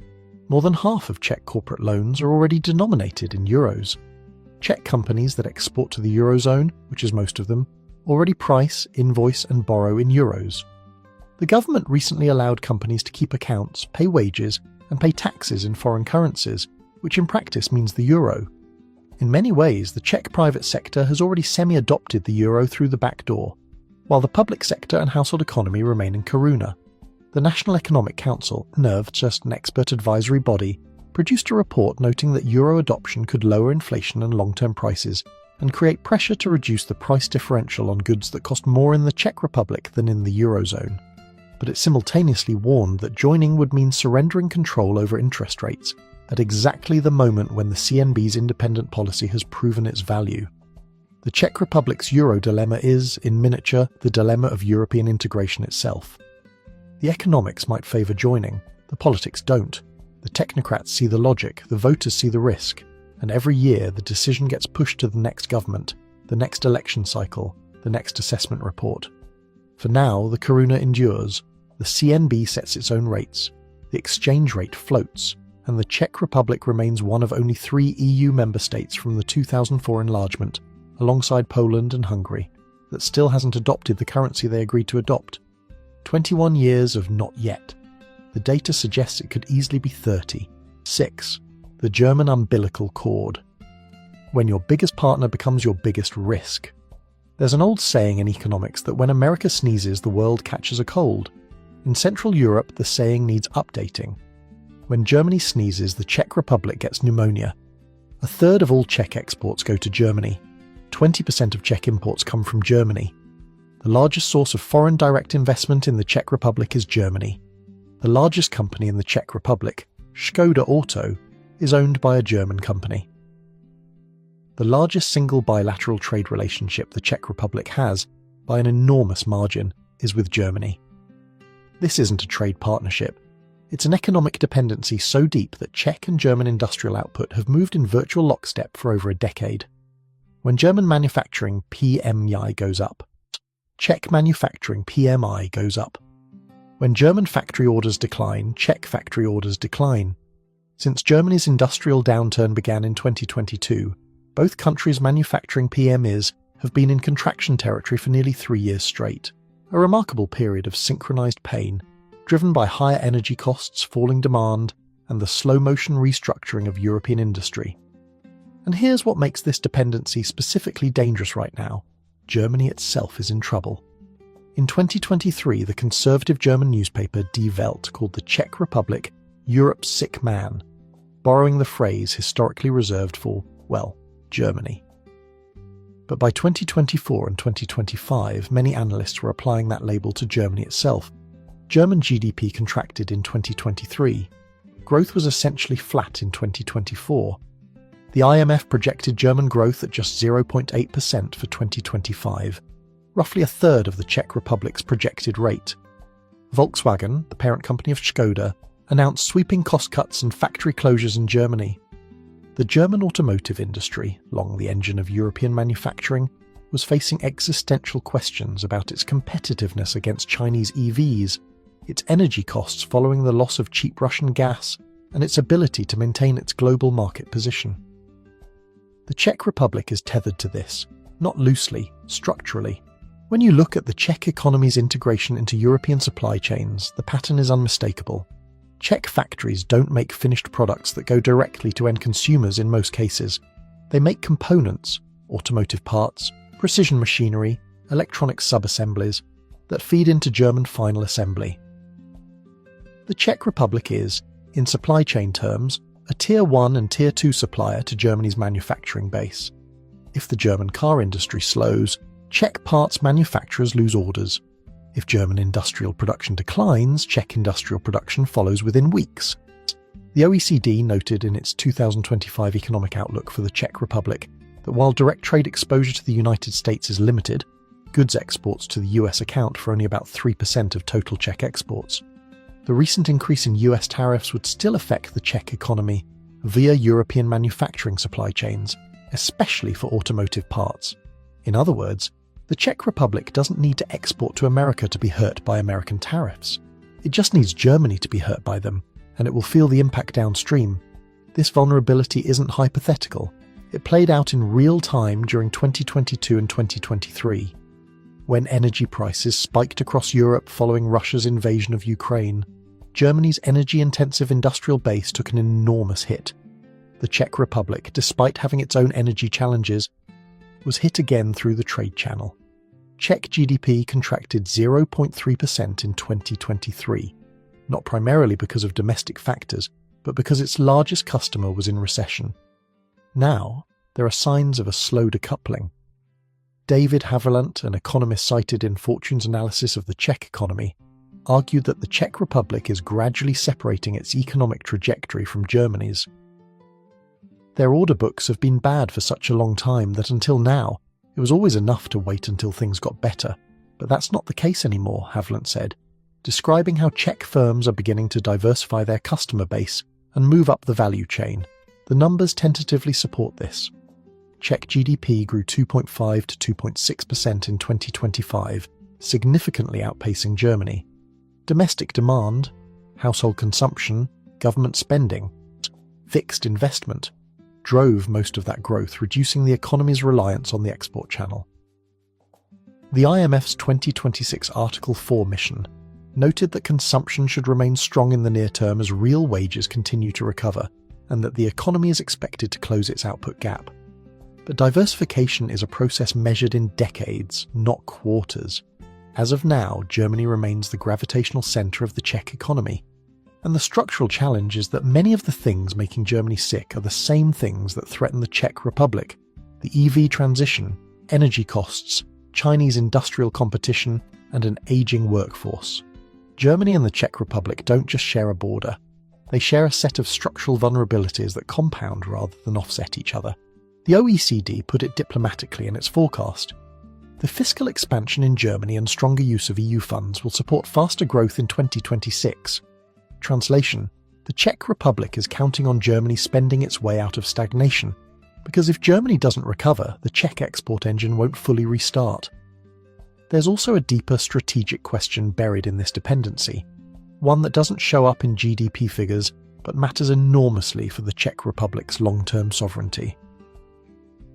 More than half of Czech corporate loans are already denominated in euros. Czech companies that export to the Eurozone, which is most of them, already price, invoice and borrow in euros. The government recently allowed companies to keep accounts, pay wages and pay taxes in foreign currencies, which in practice means the euro. In many ways, the Czech private sector has already semi-adopted the euro through the back door, while the public sector and household economy remain in koruna. The National Economic Council, NERV, just an expert advisory body, produced a report noting that euro adoption could lower inflation and long-term prices and create pressure to reduce the price differential on goods that cost more in the Czech Republic than in the Eurozone. But it simultaneously warned that joining would mean surrendering control over interest rates at exactly the moment when the CNB's independent policy has proven its value. The Czech Republic's euro dilemma is, in miniature, the dilemma of European integration itself. The economics might favour joining, the politics don't. The technocrats see the logic, the voters see the risk, and every year the decision gets pushed to the next government, the next election cycle, the next assessment report. For now, the koruna endures, the CNB sets its own rates, the exchange rate floats, and the Czech Republic remains one of only 3 EU member states from the 2004 enlargement, alongside Poland and Hungary, that still hasn't adopted the currency they agreed to adopt. 21 years of not yet. The data suggests it could easily be 30. 6. The German umbilical cord. When your biggest partner becomes your biggest risk. There's an old saying in economics that when America sneezes, the world catches a cold. In Central Europe, the saying needs updating. When Germany sneezes, the Czech Republic gets pneumonia. A third of all Czech exports go to Germany. 20% of Czech imports come from Germany. The largest source of foreign direct investment in the Czech Republic is Germany. The largest company in the Czech Republic, Škoda Auto, is owned by a German company. The largest single bilateral trade relationship the Czech Republic has, by an enormous margin, is with Germany. This isn't a trade partnership. It's an economic dependency so deep that Czech and German industrial output have moved in virtual lockstep for over a decade. When German manufacturing PMI goes up, Czech manufacturing PMI goes up. When German factory orders decline, Czech factory orders decline. Since Germany's industrial downturn began in 2022, both countries' manufacturing PMIs have been in contraction territory for nearly 3 years straight, a remarkable period of synchronized pain, driven by higher energy costs, falling demand, and the slow-motion restructuring of European industry. And here's what makes this dependency specifically dangerous right now. Germany itself is in trouble. In 2023, the conservative German newspaper Die Welt called the Czech Republic Europe's sick man, borrowing the phrase historically reserved for, well, Germany. But by 2024 and 2025, many analysts were applying that label to Germany itself. German GDP contracted in 2023. Growth was essentially flat in 2024. The IMF projected German growth at just 0.8% for 2025, roughly a third of the Czech Republic's projected rate. Volkswagen, the parent company of Škoda, announced sweeping cost cuts and factory closures in Germany. The German automotive industry, long the engine of European manufacturing, was facing existential questions about its competitiveness against Chinese EVs, its energy costs following the loss of cheap Russian gas, and its ability to maintain its global market position. The Czech Republic is tethered to this, not loosely, structurally. When you look at the Czech economy's integration into European supply chains, the pattern is unmistakable. Czech factories don't make finished products that go directly to end consumers in most cases. They make components, automotive parts, precision machinery, electronic sub-assemblies, that feed into German final assembly. The Czech Republic is, in supply chain terms, a Tier 1 and Tier 2 supplier to Germany's manufacturing base. If the German car industry slows, Czech parts manufacturers lose orders. If German industrial production declines, Czech industrial production follows within weeks. The OECD noted in its 2025 economic outlook for the Czech Republic that while direct trade exposure to the United States is limited, goods exports to the US account for only about 3% of total Czech exports. The recent increase in US tariffs would still affect the Czech economy via European manufacturing supply chains, especially for automotive parts. In other words, the Czech Republic doesn't need to export to America to be hurt by American tariffs. It just needs Germany to be hurt by them, and it will feel the impact downstream. This vulnerability isn't hypothetical. It played out in real time during 2022 and 2023, when energy prices spiked across Europe following Russia's invasion of Ukraine. Germany's energy-intensive industrial base took an enormous hit. The Czech Republic, despite having its own energy challenges, was hit again through the trade channel. Czech GDP contracted 0.3% in 2023, not primarily because of domestic factors, but because its largest customer was in recession. Now, there are signs of a slow decoupling. David Haviland, an economist cited in Fortune's analysis of the Czech economy, argued that the Czech Republic is gradually separating its economic trajectory from Germany's. Their order books have been bad for such a long time that until now, it was always enough to wait until things got better. But that's not the case anymore, Haviland said, describing how Czech firms are beginning to diversify their customer base and move up the value chain. The numbers tentatively support this. Czech GDP grew 2.5 to 2.6% in 2025, significantly outpacing Germany. Domestic demand, household consumption, government spending, fixed investment drove most of that growth, reducing the economy's reliance on the export channel. The IMF's 2026 Article 4 mission noted that consumption should remain strong in the near term as real wages continue to recover, and that the economy is expected to close its output gap. But diversification is a process measured in decades, not quarters. As of now, Germany remains the gravitational centre of the Czech economy. And the structural challenge is that many of the things making Germany sick are the same things that threaten the Czech Republic: the EV transition, energy costs, Chinese industrial competition, and an ageing workforce. Germany and the Czech Republic don't just share a border. They share a set of structural vulnerabilities that compound rather than offset each other. The OECD put it diplomatically in its forecast. The fiscal expansion in Germany and stronger use of EU funds will support faster growth in 2026. Translation: the Czech Republic is counting on Germany spending its way out of stagnation, because if Germany doesn't recover, the Czech export engine won't fully restart. There's also a deeper strategic question buried in this dependency, one that doesn't show up in GDP figures but matters enormously for the Czech Republic's long-term sovereignty.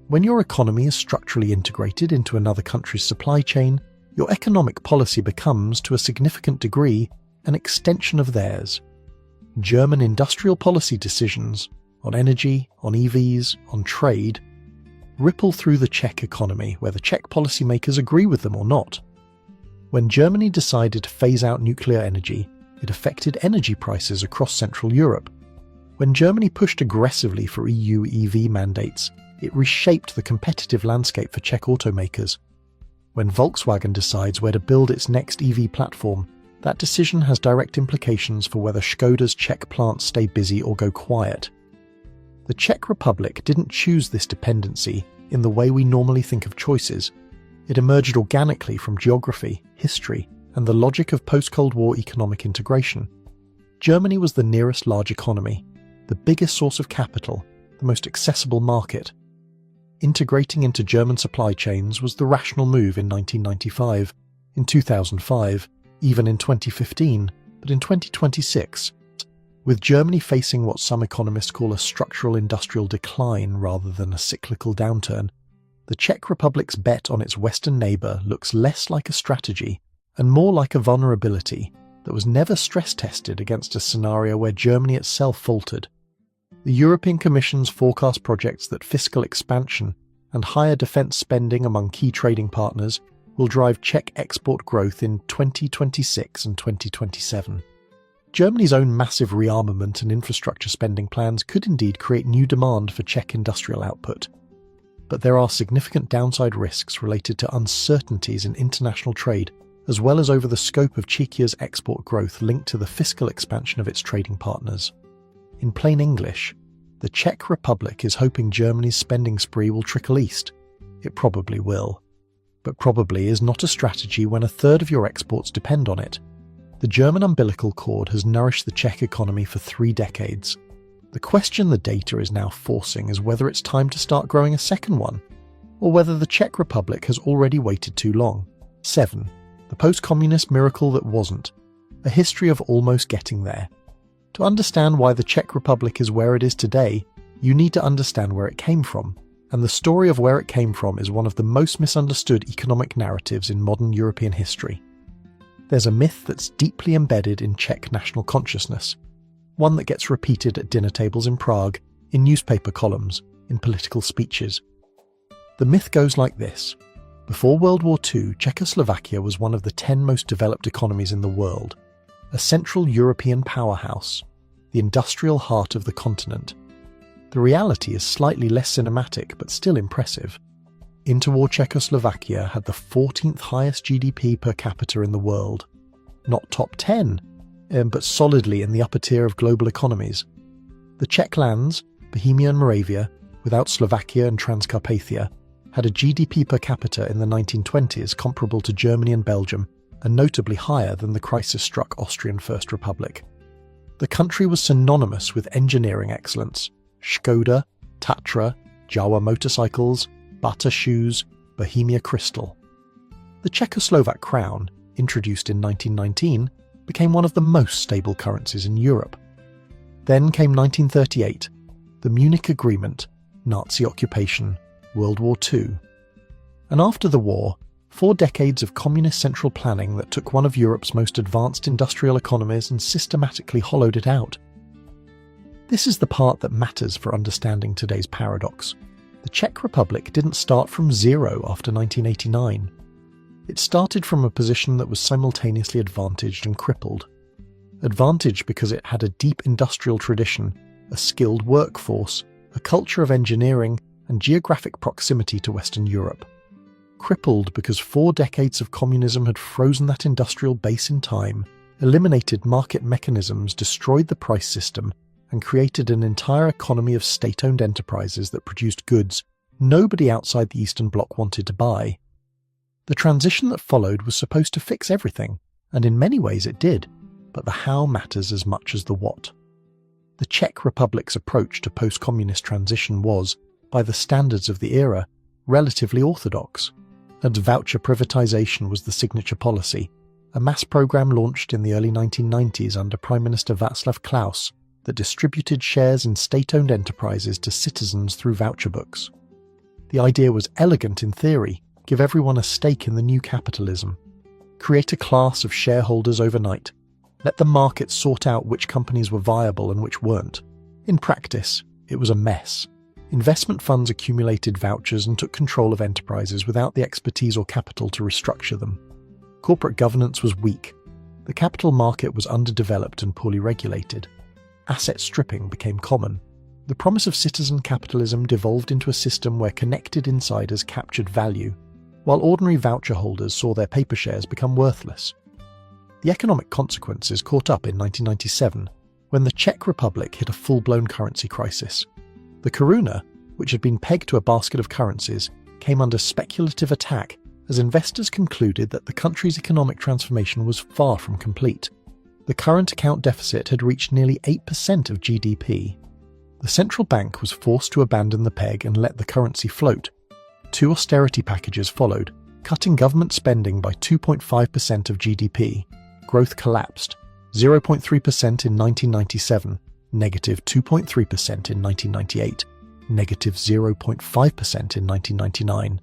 When your economy is structurally integrated into another country's supply chain, your economic policy becomes, to a significant degree, an extension of theirs. German industrial policy decisions on energy, on EVs, on trade ripple through the Czech economy, whether Czech policymakers agree with them or not. When Germany decided to phase out nuclear energy, it affected energy prices across Central Europe. When Germany pushed aggressively for EU EV mandates, it reshaped the competitive landscape for Czech automakers. When Volkswagen decides where to build its next EV platform, that decision has direct implications for whether Škoda's Czech plants stay busy or go quiet. The Czech Republic didn't choose this dependency in the way we normally think of choices. It emerged organically from geography, history, and the logic of post-Cold War economic integration. Germany was the nearest large economy, the biggest source of capital, the most accessible market. Integrating into German supply chains was the rational move in 1995, in 2005, even in 2015, but in 2026, with Germany facing what some economists call a structural industrial decline rather than a cyclical downturn, the Czech Republic's bet on its Western neighbour looks less like a strategy and more like a vulnerability that was never stress-tested against a scenario where Germany itself faltered. The European Commission's forecast projects that fiscal expansion and higher defence spending among key trading partners will drive Czech export growth in 2026 and 2027. Germany's own massive rearmament and infrastructure spending plans could indeed create new demand for Czech industrial output. But there are significant downside risks related to uncertainties in international trade, as well as over the scope of Czechia's export growth linked to the fiscal expansion of its trading partners. In plain English, the Czech Republic is hoping Germany's spending spree will trickle east. It probably will. But probably is not a strategy when a third of your exports depend on it. The German umbilical cord has nourished the Czech economy for 3 decades. The question the data is now forcing is whether it's time to start growing a second one, or whether the Czech Republic has already waited too long. 7. The post-communist miracle that wasn't. A history of almost getting there. To understand why the Czech Republic is where it is today, you need to understand where it came from. and the story of where it came from is one of the most misunderstood economic narratives in modern European history. There's a myth that's deeply embedded in Czech national consciousness, one that gets repeated at dinner tables in Prague, in newspaper columns, in political speeches. The myth goes like this. Before World War II, Czechoslovakia was one of the 10 most developed economies in the world, a Central European powerhouse, the industrial heart of the continent. The reality is slightly less cinematic, but still impressive. Interwar Czechoslovakia had the 14th highest GDP per capita in the world. Not top 10, but solidly in the upper tier of global economies. The Czech lands, Bohemia and Moravia, without Slovakia and Transcarpathia, had a GDP per capita in the 1920s comparable to Germany and Belgium, and notably higher than the crisis-struck Austrian First Republic. The country was synonymous with engineering excellence. Škoda, Tatra, Jawa motorcycles, Bata shoes, Bohemia crystal. The Czechoslovak crown, introduced in 1919, became one of the most stable currencies in Europe. Then came 1938, the Munich Agreement, Nazi occupation, World War II. And after the war, 4 decades of communist central planning that took one of Europe's most advanced industrial economies and systematically hollowed it out. This is the part that matters for understanding today's paradox. The Czech Republic didn't start from zero after 1989. It started from a position that was simultaneously advantaged and crippled. Advantaged because it had a deep industrial tradition, a skilled workforce, a culture of engineering, and geographic proximity to Western Europe. Crippled because 4 decades of communism had frozen that industrial base in time, eliminated market mechanisms, destroyed the price system, and created an entire economy of state-owned enterprises that produced goods nobody outside the Eastern Bloc wanted to buy. The transition that followed was supposed to fix everything, and in many ways it did, but the how matters as much as the what. The Czech Republic's approach to post-communist transition was, by the standards of the era, relatively orthodox, and voucher privatization was the signature policy, a mass program launched in the early 1990s under Prime Minister Václav Klaus that distributed shares in state-owned enterprises to citizens through voucher books. The idea was elegant in theory, give everyone a stake in the new capitalism, create a class of shareholders overnight, let the market sort out which companies were viable and which weren't. In practice, it was a mess. Investment funds accumulated vouchers and took control of enterprises without the expertise or capital to restructure them. Corporate governance was weak. The capital market was underdeveloped and poorly regulated. Asset stripping became common. The promise of citizen capitalism devolved into a system where connected insiders captured value, while ordinary voucher holders saw their paper shares become worthless. The economic consequences caught up in 1997, when the Czech Republic hit a full-blown currency crisis. The koruna, which had been pegged to a basket of currencies, came under speculative attack as investors concluded that the country's economic transformation was far from complete. The current account deficit had reached nearly 8% of GDP. The central bank was forced to abandon the peg and let the currency float. 2 austerity packages followed, cutting government spending by 2.5% of GDP. Growth collapsed, 0.3% in 1997, negative 2.3% in 1998, negative 0.5% in 1999.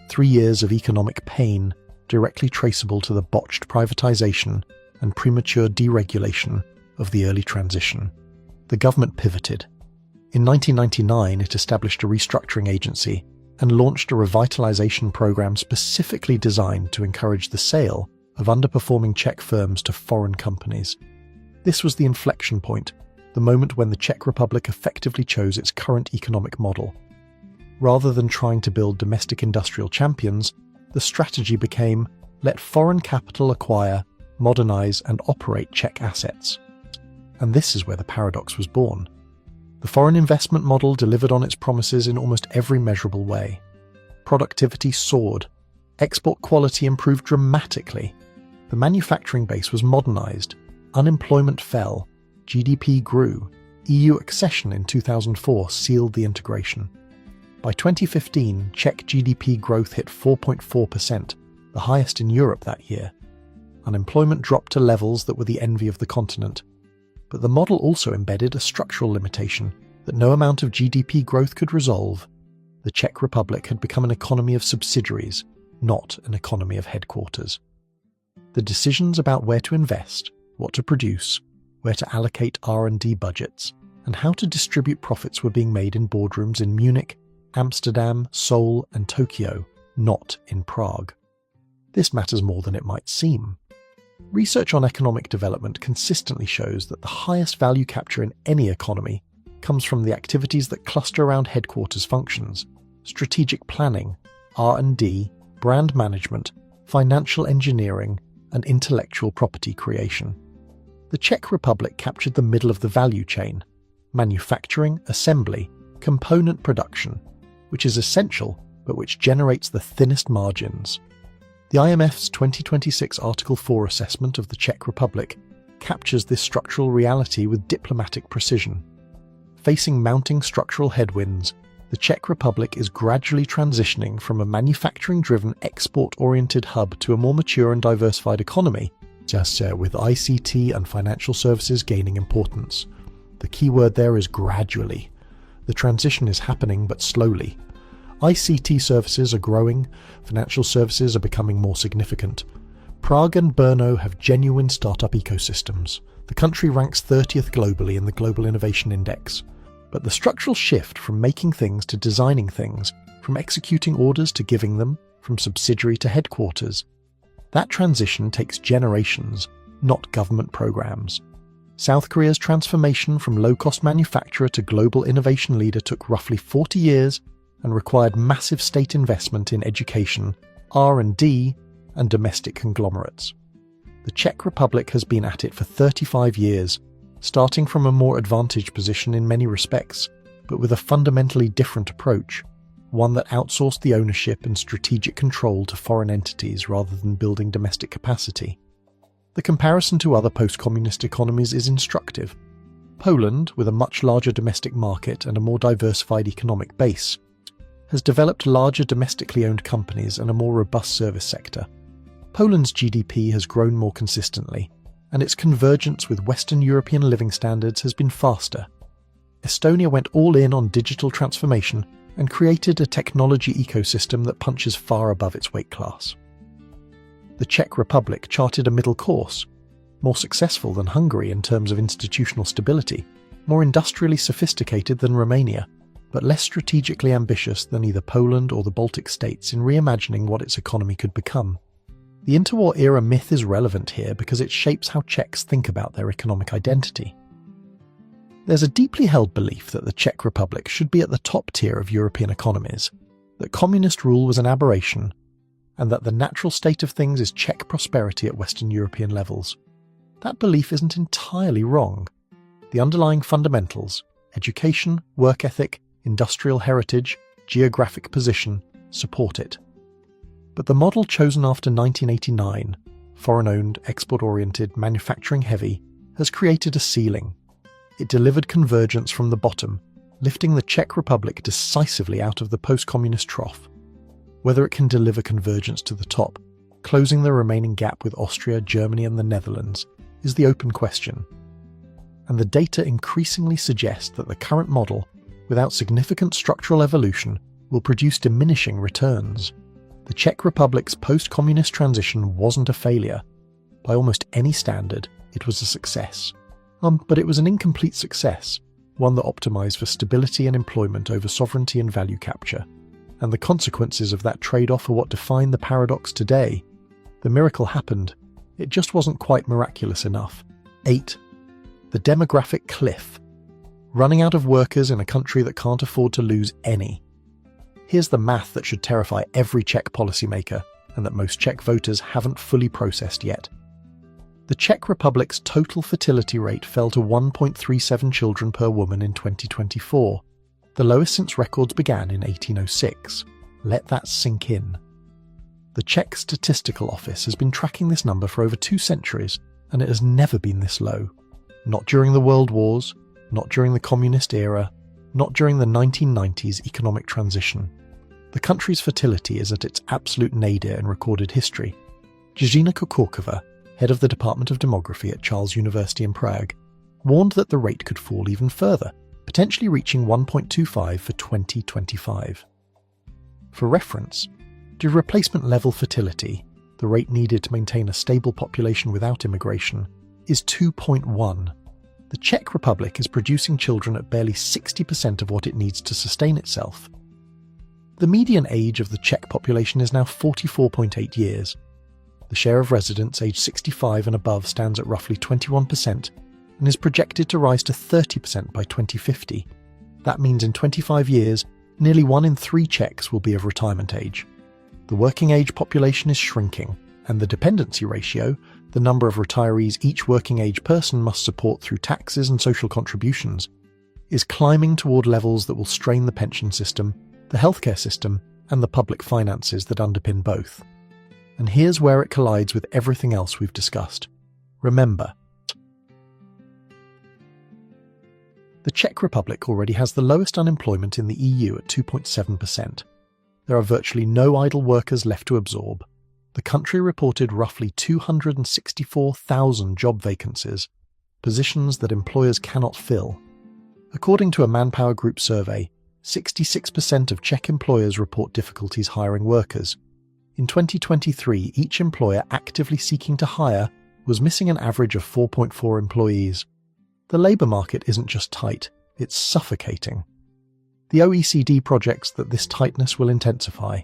3 years of economic pain, directly traceable to the botched privatization and premature deregulation of the early transition. The government pivoted. In 1999, it established a restructuring agency and launched a revitalization program specifically designed to encourage the sale of underperforming Czech firms to foreign companies. This was the inflection point, the moment when the Czech Republic effectively chose its current economic model. Rather than trying to build domestic industrial champions, the strategy became, let foreign capital acquire, modernize and operate Czech assets. And this is where the paradox was born. The foreign investment model delivered on its promises in almost every measurable way. Productivity soared. Export quality improved dramatically. The manufacturing base was modernized. Unemployment fell. GDP grew. EU accession in 2004 sealed the integration. By 2015, Czech GDP growth hit 4.4%, the highest in Europe that year. Unemployment dropped to levels that were the envy of the continent. But the model also embedded a structural limitation that no amount of GDP growth could resolve. the Czech Republic had become an economy of subsidiaries, not an economy of headquarters. The decisions about where to invest, what to produce, where to allocate R&D budgets, and how to distribute profits were being made in boardrooms in Munich, Amsterdam, Seoul, and Tokyo, not in Prague. This matters more than it might seem. Research on economic development consistently shows that the highest value capture in any economy comes from the activities that cluster around headquarters functions: strategic planning, R&D, brand management, financial engineering, and intellectual property creation. The Czech Republic captured the middle of the value chain: manufacturing, assembly, component production, which is essential but which generates the thinnest margins. The IMF's 2026 Article 4 assessment of the Czech Republic captures this structural reality with diplomatic precision. Facing mounting structural headwinds, the Czech Republic is gradually transitioning from a manufacturing-driven, export-oriented hub to a more mature and diversified economy, with ICT and financial services gaining importance. The key word there is gradually. The transition is happening, but slowly. ICT services are growing, financial services are becoming more significant. Prague and Brno have genuine startup ecosystems. The country ranks 30th globally in the Global Innovation Index. But the structural shift from making things to designing things, from executing orders to giving them, from subsidiary to headquarters, that transition takes generations, not government programs. South Korea's transformation from low-cost manufacturer to global innovation leader took roughly 40 years and required massive state investment in education, R&D, and domestic conglomerates. The Czech Republic has been at it for 35 years, starting from a more advantaged position in many respects, but with a fundamentally different approach, one that outsourced the ownership and strategic control to foreign entities rather than building domestic capacity. The comparison to other post-communist economies is instructive. Poland, with a much larger domestic market and a more diversified economic base, has developed larger domestically owned companies and a more robust service sector. Poland's GDP has grown more consistently, and its convergence with Western European living standards has been faster. Estonia went all in on digital transformation and created a technology ecosystem that punches far above its weight class. The Czech Republic charted a middle course, more successful than Hungary in terms of institutional stability, more industrially sophisticated than Romania, but less strategically ambitious than either Poland or the Baltic states in reimagining what its economy could become. The interwar era myth is relevant here because it shapes how Czechs think about their economic identity. There's a deeply held belief that the Czech Republic should be at the top tier of European economies, that communist rule was an aberration, and that the natural state of things is Czech prosperity at Western European levels. That belief isn't entirely wrong. The underlying fundamentals, education, work ethic, industrial heritage, geographic position, support it. But the model chosen after 1989, foreign-owned, export-oriented, manufacturing-heavy, has created a ceiling. It delivered convergence from the bottom, lifting the Czech Republic decisively out of the post-communist trough. Whether it can deliver convergence to the top, closing the remaining gap with Austria, Germany and the Netherlands, is the open question. And the data increasingly suggest that the current model, without significant structural evolution, will produce diminishing returns. The Czech Republic's post-communist transition wasn't a failure. By almost any standard, it was a success. But it was an incomplete success, one that optimized for stability and employment over sovereignty and value capture. And the consequences of that trade-off are what define the paradox today. The miracle happened. It just wasn't quite miraculous enough. 8. The demographic cliff. Running out of workers in a country that can't afford to lose any. Here's the math that should terrify every Czech policymaker, and that most Czech voters haven't fully processed yet. The Czech Republic's total fertility rate fell to 1.37 children per woman in 2024, the lowest since records began in 1806. Let that sink in. The Czech Statistical Office has been tracking this number for over 2 centuries, and it has never been this low. Not during the World Wars, not during the Communist era, not during the 1990s economic transition. The country's fertility is at its absolute nadir in recorded history. Jezina Kukurkova, head of the Department of Demography at Charles University in Prague, warned that the rate could fall even further, potentially reaching 1.25 for 2025. For reference, to replacement level fertility, the rate needed to maintain a stable population without immigration, is 2.1. The Czech Republic is producing children at barely 60% of what it needs to sustain itself. The median age of the Czech population is now 44.8 years. The share of residents aged 65 and above stands at roughly 21% and is projected to rise to 30% by 2050. That means in 25 years, nearly 1 in 3 Czechs will be of retirement age. The working age population is shrinking, and the dependency ratio, the number of retirees each working age person must support through taxes and social contributions, is climbing toward levels that will strain the pension system, the healthcare system, and the public finances that underpin both. And here's where it collides with everything else we've discussed. Remember, the Czech Republic already has the lowest unemployment in the EU at 2.7%. There are virtually no idle workers left to absorb. The country reported roughly 264,000 job vacancies, positions that employers cannot fill. According to a Manpower Group survey, 66% of Czech employers report difficulties hiring workers. In 2023, each employer actively seeking to hire was missing an average of 4.4 employees. The labour market isn't just tight, it's suffocating. The OECD projects that this tightness will intensify.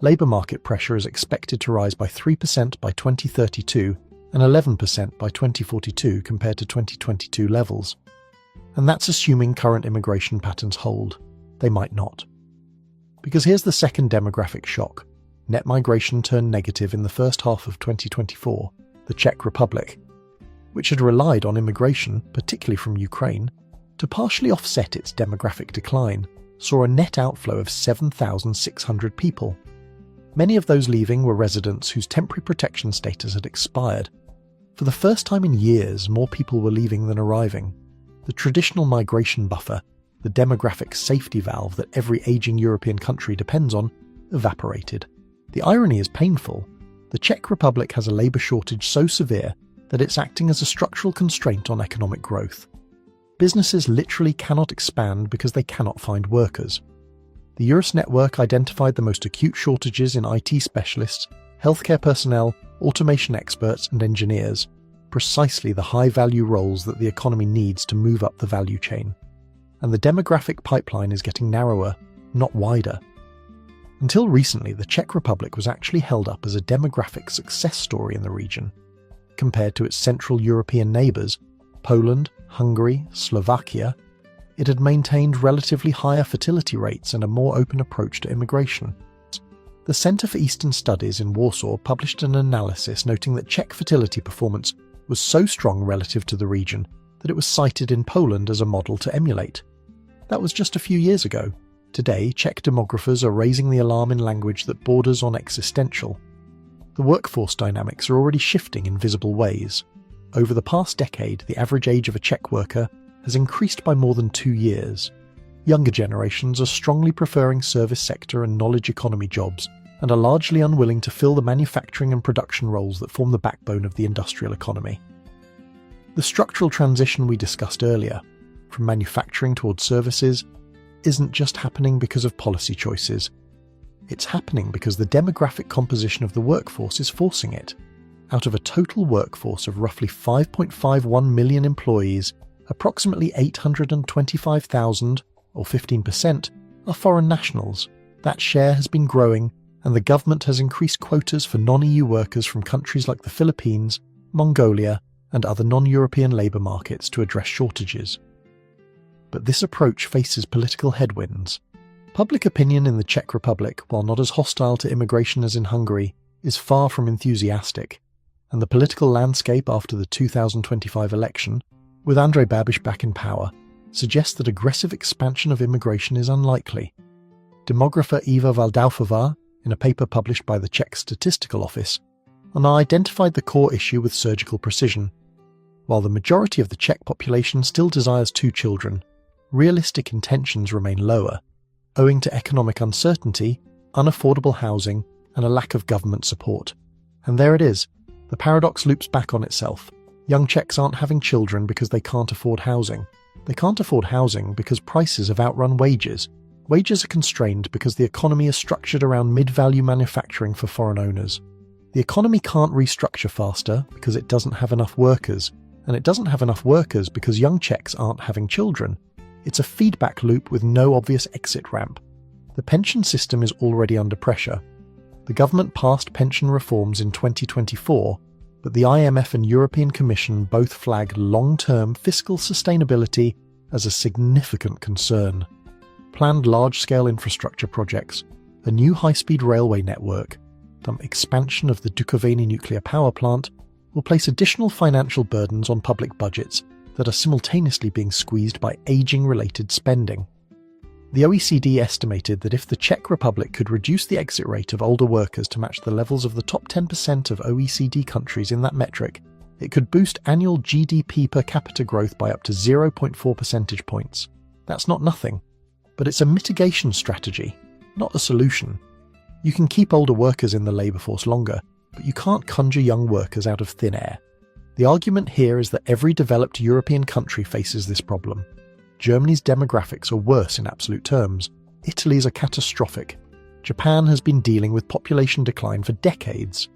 Labour market pressure is expected to rise by 3% by 2032 and 11% by 2042 compared to 2022 levels. And that's assuming current immigration patterns hold. They might not. Because here's the second demographic shock. Net migration turned negative in the first half of 2024. The Czech Republic, which had relied on immigration, particularly from Ukraine, to partially offset its demographic decline, saw a net outflow of 7,600 people. Many of those leaving were residents whose temporary protection status had expired. For the first time in years, more people were leaving than arriving. The traditional migration buffer, the demographic safety valve that every aging European country depends on, evaporated. The irony is painful. The Czech Republic has a labour shortage so severe that it's acting as a structural constraint on economic growth. Businesses literally cannot expand because they cannot find workers. The Eurus network identified the most acute shortages in IT specialists, healthcare personnel, automation experts and engineers, precisely the high-value roles that the economy needs to move up the value chain. And the demographic pipeline is getting narrower, not wider. Until recently, the Czech Republic was actually held up as a demographic success story in the region. Compared to its Central European neighbours, Poland, Hungary, Slovakia, it had maintained relatively higher fertility rates and a more open approach to immigration. The Centre for Eastern Studies in Warsaw published an analysis noting that Czech fertility performance was so strong relative to the region that it was cited in Poland as a model to emulate. That was just a few years ago. Today, Czech demographers are raising the alarm in language that borders on existential. The workforce dynamics are already shifting in visible ways. Over the past decade, the average age of a Czech worker has increased by more than 2 years. Younger generations are strongly preferring service sector and knowledge economy jobs and are largely unwilling to fill the manufacturing and production roles that form the backbone of the industrial economy. The structural transition we discussed earlier, from manufacturing towards services, isn't just happening because of policy choices. It's happening because the demographic composition of the workforce is forcing it. Out of a total workforce of roughly 5.51 million employees, approximately 825,000, or 15%, are foreign nationals. That share has been growing, and the government has increased quotas for non-EU workers from countries like the Philippines, Mongolia, and other non-European labour markets to address shortages. But this approach faces political headwinds. Public opinion in the Czech Republic, while not as hostile to immigration as in Hungary, is far from enthusiastic, and the political landscape after the 2025 election, with Andrej Babiš back in power, suggests that aggressive expansion of immigration is unlikely. Demographer Eva Valdaufová, in a paper published by the Czech Statistical Office, identified the core issue with surgical precision. While the majority of the Czech population still desires 2 children, realistic intentions remain lower, owing to economic uncertainty, unaffordable housing, and a lack of government support. And there it is. The paradox loops back on itself. Young Czechs aren't having children because they can't afford housing. They can't afford housing because prices have outrun wages, Wages are constrained because the economy is structured around mid-value manufacturing for foreign owners. The economy can't restructure faster because it doesn't have enough workers, and it doesn't have enough workers because young Czechs aren't having children. It's a feedback loop with no obvious exit ramp. The pension system is already under pressure. The government passed pension reforms in 2024, but the IMF and European Commission both flagged long-term fiscal sustainability as a significant concern. Planned large-scale infrastructure projects, a new high-speed railway network, the expansion of the Dukovany nuclear power plant will place additional financial burdens on public budgets that are simultaneously being squeezed by aging-related spending. The OECD estimated that if the Czech Republic could reduce the exit rate of older workers to match the levels of the top 10% of OECD countries in that metric, it could boost annual GDP per capita growth by up to 0.4 percentage points. That's not nothing, but it's a mitigation strategy, not a solution. You can keep older workers in the labour force longer, but you can't conjure young workers out of thin air. The argument here is that every developed European country faces this problem. Germany's demographics are worse in absolute terms. Italy's are catastrophic. Japan has been dealing with population decline for decades.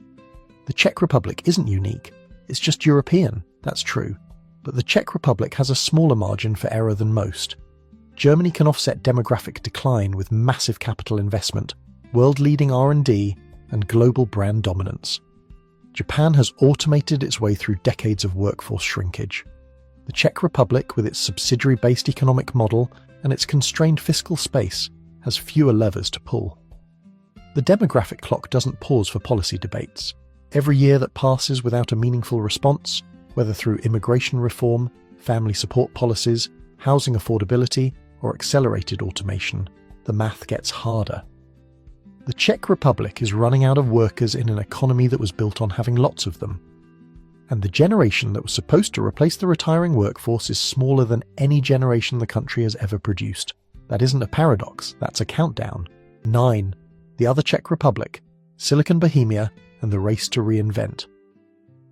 The Czech Republic isn't unique. It's just European, that's true. But the Czech Republic has a smaller margin for error than most. Germany can offset demographic decline with massive capital investment, world-leading R&D, and global brand dominance. Japan has automated its way through decades of workforce shrinkage. The Czech Republic, with its subsidiary-based economic model and its constrained fiscal space, has fewer levers to pull. The demographic clock doesn't pause for policy debates. Every year that passes without a meaningful response, whether through immigration reform, family support policies, housing affordability, or accelerated automation, the math gets harder. The Czech Republic is running out of workers in an economy that was built on having lots of them. And the generation that was supposed to replace the retiring workforce is smaller than any generation the country has ever produced. That isn't a paradox, that's a countdown. 9. The other Czech Republic, Silicon Bohemia, and the race to reinvent.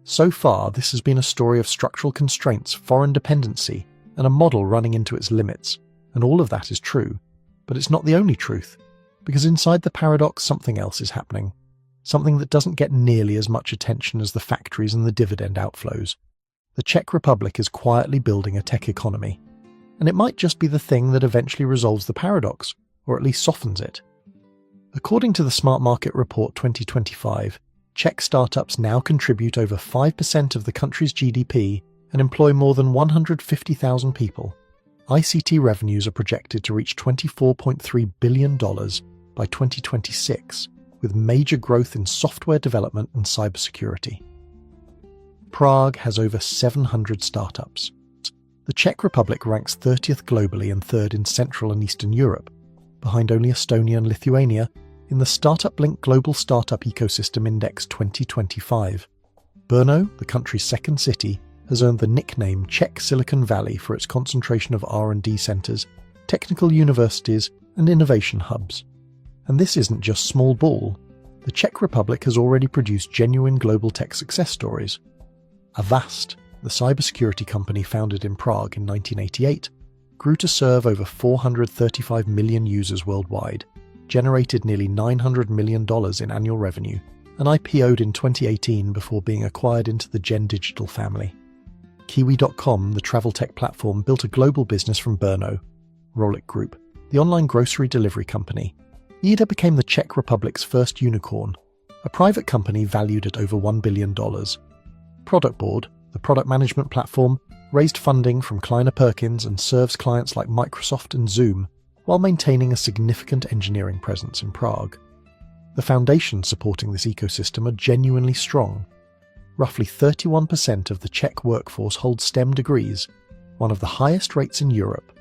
So far, this has been a story of structural constraints, foreign dependency, and a model running into its limits. And all of that is true. But it's not the only truth. Because inside the paradox, something else is happening. Something that doesn't get nearly as much attention as the factories and the dividend outflows. The Czech Republic is quietly building a tech economy. And it might just be the thing that eventually resolves the paradox, or at least softens it. According to the Smart Market Report 2025, Czech startups now contribute over 5% of the country's GDP and employ more than 150,000 people. ICT revenues are projected to reach $24.3 billion by 2026, with major growth in software development and cybersecurity. Prague has over 700 startups. The Czech Republic ranks 30th globally and 3rd in Central and Eastern Europe, behind only Estonia and Lithuania, in the Startup Link Global Startup Ecosystem Index 2025. Brno, the country's second city, has earned the nickname Czech Silicon Valley for its concentration of R&D centres, technical universities, and innovation hubs. And this isn't just small ball. The Czech Republic has already produced genuine global tech success stories. Avast, the cybersecurity company founded in Prague in 1988, grew to serve over 435 million users worldwide, generated nearly $900 million in annual revenue, and IPO'd in 2018 before being acquired into the Gen Digital family. Kiwi.com, the travel tech platform, built a global business from Brno. Rolik Group, the online grocery delivery company. Ida became the Czech Republic's first unicorn, a private company valued at over $1 billion. Product Board, the product management platform, raised funding from Kleiner Perkins and serves clients like Microsoft and Zoom, while maintaining a significant engineering presence in Prague. The foundations supporting this ecosystem are genuinely strong. Roughly 31% of the Czech workforce hold STEM degrees, one of the highest rates in Europe.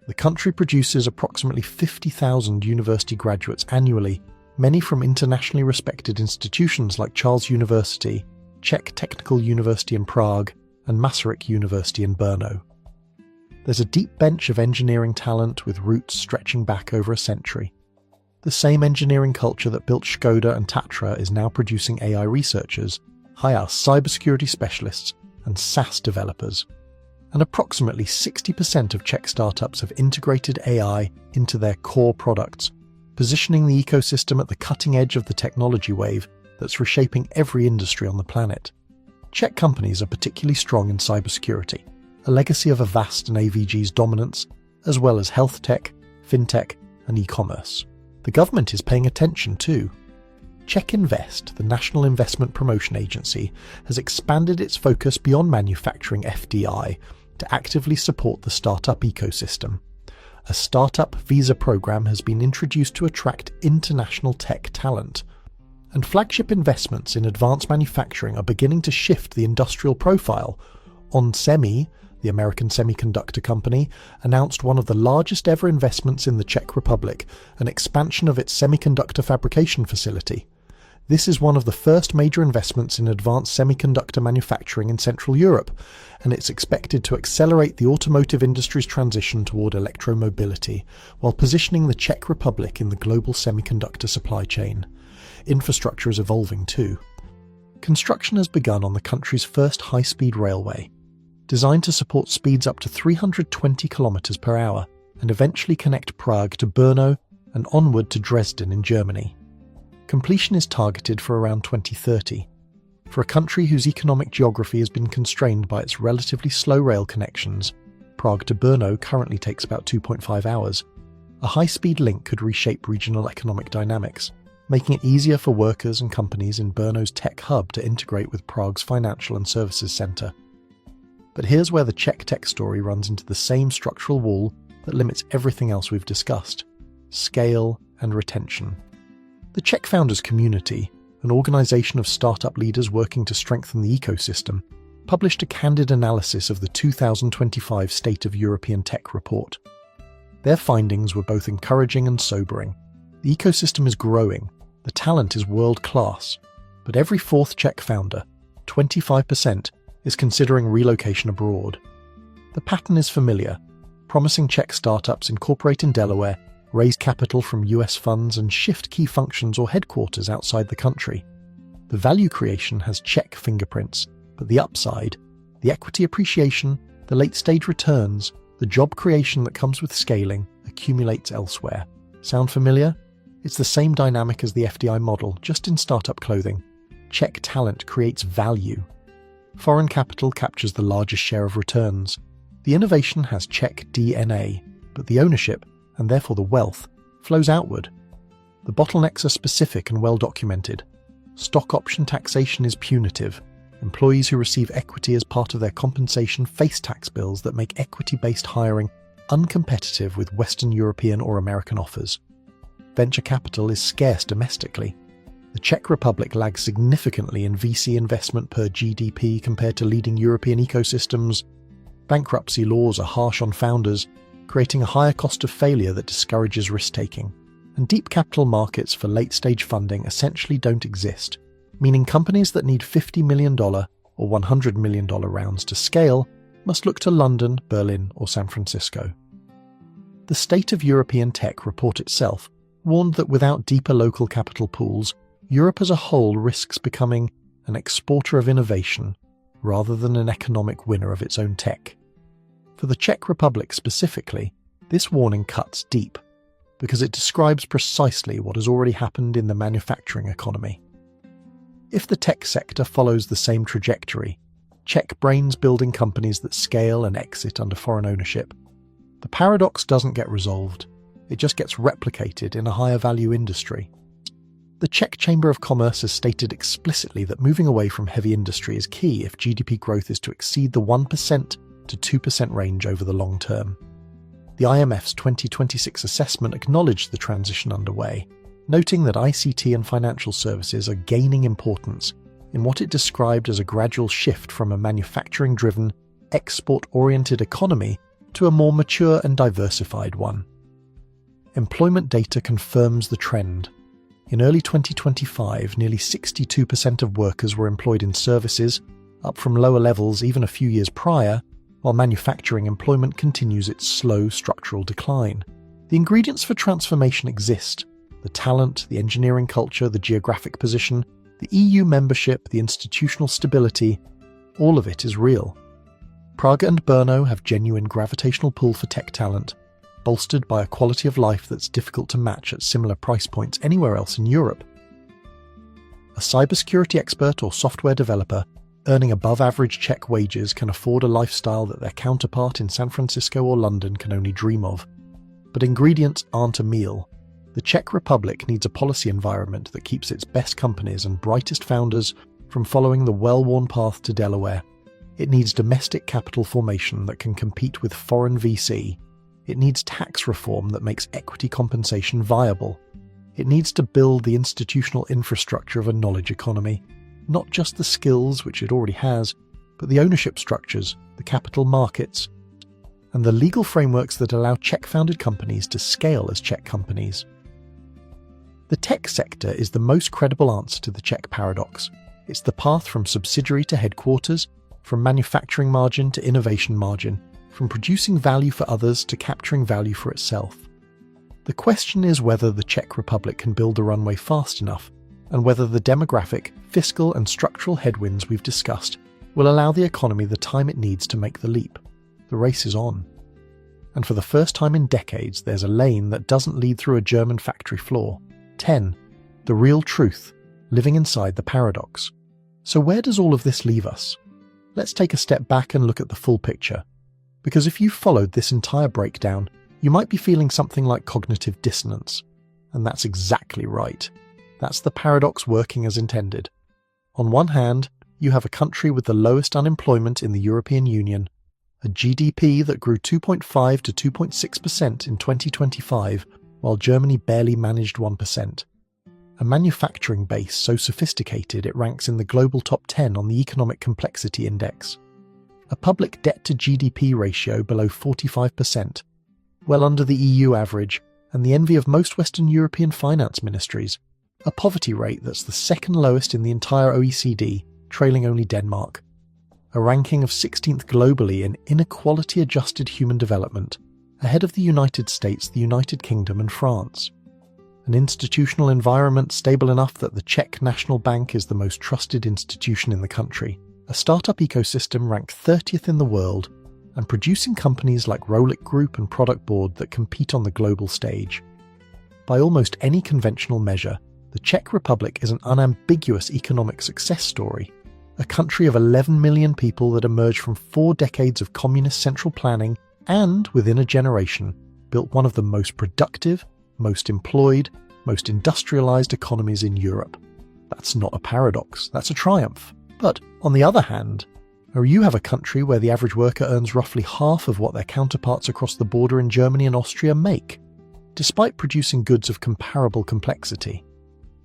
The country produces approximately 50,000 university graduates annually, many from internationally respected institutions like Charles University, Czech Technical University in Prague, and Masaryk University in Brno. There's a deep bench of engineering talent with roots stretching back over a century. The same engineering culture that built Škoda and Tatra is now producing AI researchers, high-house cybersecurity specialists, and SaaS developers. and approximately 60% of Czech startups have integrated AI into their core products, positioning the ecosystem at the cutting edge of the technology wave that's reshaping every industry on the planet. Czech companies are particularly strong in cybersecurity, a legacy of Avast and AVG's dominance, as well as health tech, fintech, and e-commerce. The government is paying attention too. Czech Invest, the National Investment Promotion Agency, has expanded its focus beyond manufacturing FDI to actively support the startup ecosystem. A startup visa program has been introduced to attract international tech talent, and flagship investments in advanced manufacturing are beginning to shift the industrial profile. onsemi, the American semiconductor company, announced one of the largest ever investments in the Czech Republic, an expansion of its semiconductor fabrication facility. This is one of the first major investments in advanced semiconductor manufacturing in Central Europe, and it's expected to accelerate the automotive industry's transition toward electromobility, while positioning the Czech Republic in the global semiconductor supply chain. Infrastructure is evolving too. Construction has begun on the country's first high-speed railway, designed to support speeds up to 320 km per hour and eventually connect Prague to Brno and onward to Dresden in Germany. Completion is targeted for around 2030. For a country whose economic geography has been constrained by its relatively slow rail connections, Prague to Brno currently takes about 2.5 hours. A high-speed link could reshape regional economic dynamics, making it easier for workers and companies in Brno's tech hub to integrate with Prague's financial and services centre. But here's where the Czech tech story runs into the same structural wall that limits everything else we've discussed: scale and retention. The Czech Founders Community, an organisation of startup leaders working to strengthen the ecosystem, published a candid analysis of the 2025 State of European Tech report. Their findings were both encouraging and sobering. The ecosystem is growing, the talent is world-class, but every fourth Czech founder, 25%, is considering relocation abroad. The pattern is familiar. Promising Czech startups incorporate in Delaware, raise capital from US funds, and shift key functions or headquarters outside the country. The value creation has Czech fingerprints, but the upside, the equity appreciation, the late-stage returns, the job creation that comes with scaling, accumulates elsewhere. Sound familiar? It's the same dynamic as the FDI model, just in startup clothing. Czech talent creates value. Foreign capital captures the largest share of returns. The innovation has Czech DNA, but the ownership, and therefore the wealth, flows outward. The bottlenecks are specific and well documented. Stock option taxation is punitive. Employees who receive equity as part of their compensation face tax bills that make equity-based hiring uncompetitive with Western European or American offers. Venture capital is scarce domestically. The Czech Republic lags significantly in VC investment per GDP compared to leading European ecosystems. Bankruptcy laws are harsh on founders, creating a higher cost of failure that discourages risk-taking. And deep capital markets for late-stage funding essentially don't exist, meaning companies that need $50 million or $100 million rounds to scale must look to London, Berlin, or San Francisco. The State of European Tech report itself warned that without deeper local capital pools, Europe as a whole risks becoming an exporter of innovation rather than an economic winner of its own tech. For the Czech Republic specifically, this warning cuts deep, because it describes precisely what has already happened in the manufacturing economy. If the tech sector follows the same trajectory, Czech brains building companies that scale and exit under foreign ownership, the paradox doesn't get resolved, it just gets replicated in a higher value industry. The Czech Chamber of Commerce has stated explicitly that moving away from heavy industry is key if GDP growth is to exceed the 1% to 2% range over the long term. The IMF's 2026 assessment acknowledged the transition underway, noting that ICT and financial services are gaining importance in what it described as a gradual shift from a manufacturing-driven, export-oriented economy to a more mature and diversified one. Employment data confirms the trend. In early 2025, nearly 62% of workers were employed in services, up from lower levels even a few years prior, while manufacturing employment continues its slow structural decline. The ingredients for transformation exist: the talent, the engineering culture, the geographic position, the EU membership, the institutional stability. All of it is real. Prague and Brno have genuine gravitational pull for tech talent, bolstered by a quality of life that's difficult to match at similar price points anywhere else in Europe. A cybersecurity expert or software developer earning above-average Czech wages can afford a lifestyle that their counterpart in San Francisco or London can only dream of. But ingredients aren't a meal. The Czech Republic needs a policy environment that keeps its best companies and brightest founders from following the well-worn path to Delaware. It needs domestic capital formation that can compete with foreign VC. It needs tax reform that makes equity compensation viable. It needs to build the institutional infrastructure of a knowledge economy, not just the skills, which it already has, but the ownership structures, the capital markets, and the legal frameworks that allow Czech-founded companies to scale as Czech companies. The tech sector is the most credible answer to the Czech paradox. It's the path from subsidiary to headquarters, from manufacturing margin to innovation margin, from producing value for others to capturing value for itself. The question is whether the Czech Republic can build the runway fast enough, and whether the demographic, fiscal and structural headwinds we've discussed will allow the economy the time it needs to make the leap. The race is on. And for the first time in decades, there's a lane that doesn't lead through a German factory floor. 10. The real truth, living inside the paradox. So where does all of this leave us? Let's take a step back and look at the full picture. Because if you've followed this entire breakdown, you might be feeling something like cognitive dissonance. And that's exactly right. That's the paradox working as intended. On one hand, you have a country with the lowest unemployment in the European Union, a GDP that grew 2.5 to 2.6% in 2025, while Germany barely managed 1%. A manufacturing base so sophisticated it ranks in the global top 10 on the Economic Complexity Index. A public debt-to-GDP ratio below 45%, well under the EU average and the envy of most Western European finance ministries. A poverty rate that's the second lowest in the entire OECD, trailing only Denmark. A ranking of 16th globally in inequality-adjusted human development, ahead of the United States, the United Kingdom and France. An institutional environment stable enough that the Czech National Bank is the most trusted institution in the country. A startup ecosystem ranked 30th in the world, and producing companies like Rolik Group and Product Board that compete on the global stage. By almost any conventional measure, the Czech Republic is an unambiguous economic success story, a country of 11 million people that emerged from 4 decades of communist central planning and, within a generation, built one of the most productive, most employed, most industrialized economies in Europe. That's not a paradox, that's a triumph. But, on the other hand, you have a country where the average worker earns roughly half of what their counterparts across the border in Germany and Austria make, despite producing goods of comparable complexity,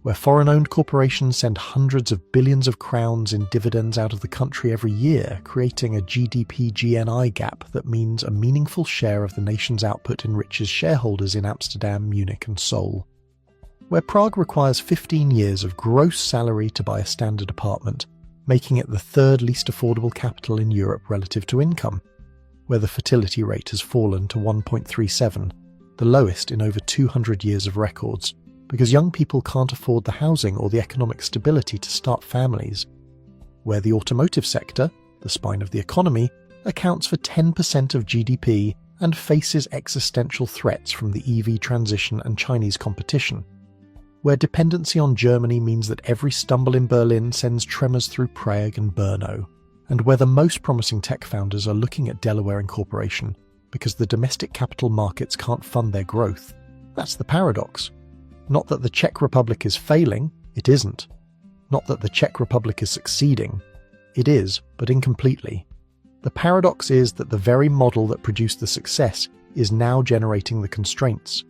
where foreign-owned corporations send hundreds of billions of crowns in dividends out of the country every year, creating a GDP-GNI gap that means a meaningful share of the nation's output enriches shareholders in Amsterdam, Munich and Seoul, where Prague requires 15 years of gross salary to buy a standard apartment, making it the third least affordable capital in Europe relative to income, where the fertility rate has fallen to 1.37, the lowest in over 200 years of records, because young people can't afford the housing or the economic stability to start families, where the automotive sector, the spine of the economy, accounts for 10% of GDP and faces existential threats from the EV transition and Chinese competition, where dependency on Germany means that every stumble in Berlin sends tremors through Prague and Brno, and where the most promising tech founders are looking at Delaware incorporation because the domestic capital markets can't fund their growth. That's the paradox. Not that the Czech Republic is failing, it isn't. Not that the Czech Republic is succeeding, it is, but incompletely. The paradox is that the very model that produced the success is now generating the constraints.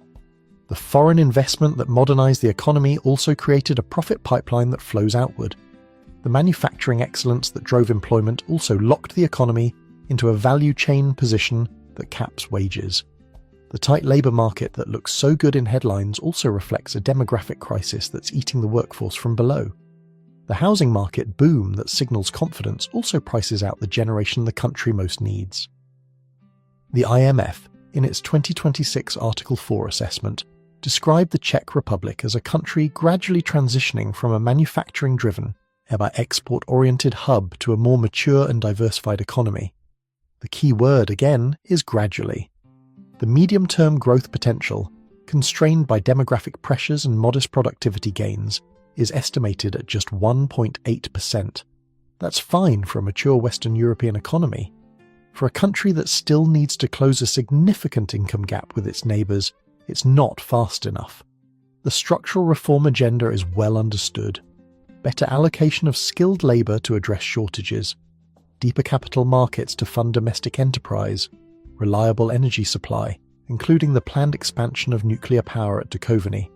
The foreign investment that modernized the economy also created a profit pipeline that flows outward. The manufacturing excellence that drove employment also locked the economy into a value chain position that caps wages. The tight labour market that looks so good in headlines also reflects a demographic crisis that's eating the workforce from below. The housing market boom that signals confidence also prices out the generation the country most needs. The IMF, in its 2026 Article 4 assessment, described the Czech Republic as a country gradually transitioning from a manufacturing-driven, export-oriented hub to a more mature and diversified economy. The key word, again, is gradually. The medium-term growth potential, constrained by demographic pressures and modest productivity gains, is estimated at just 1.8%. That's fine for a mature Western European economy. For a country that still needs to close a significant income gap with its neighbours, it's not fast enough. The structural reform agenda is well understood. Better allocation of skilled labour to address shortages, deeper capital markets to fund domestic enterprise, reliable energy supply, including the planned expansion of nuclear power at Dukovany,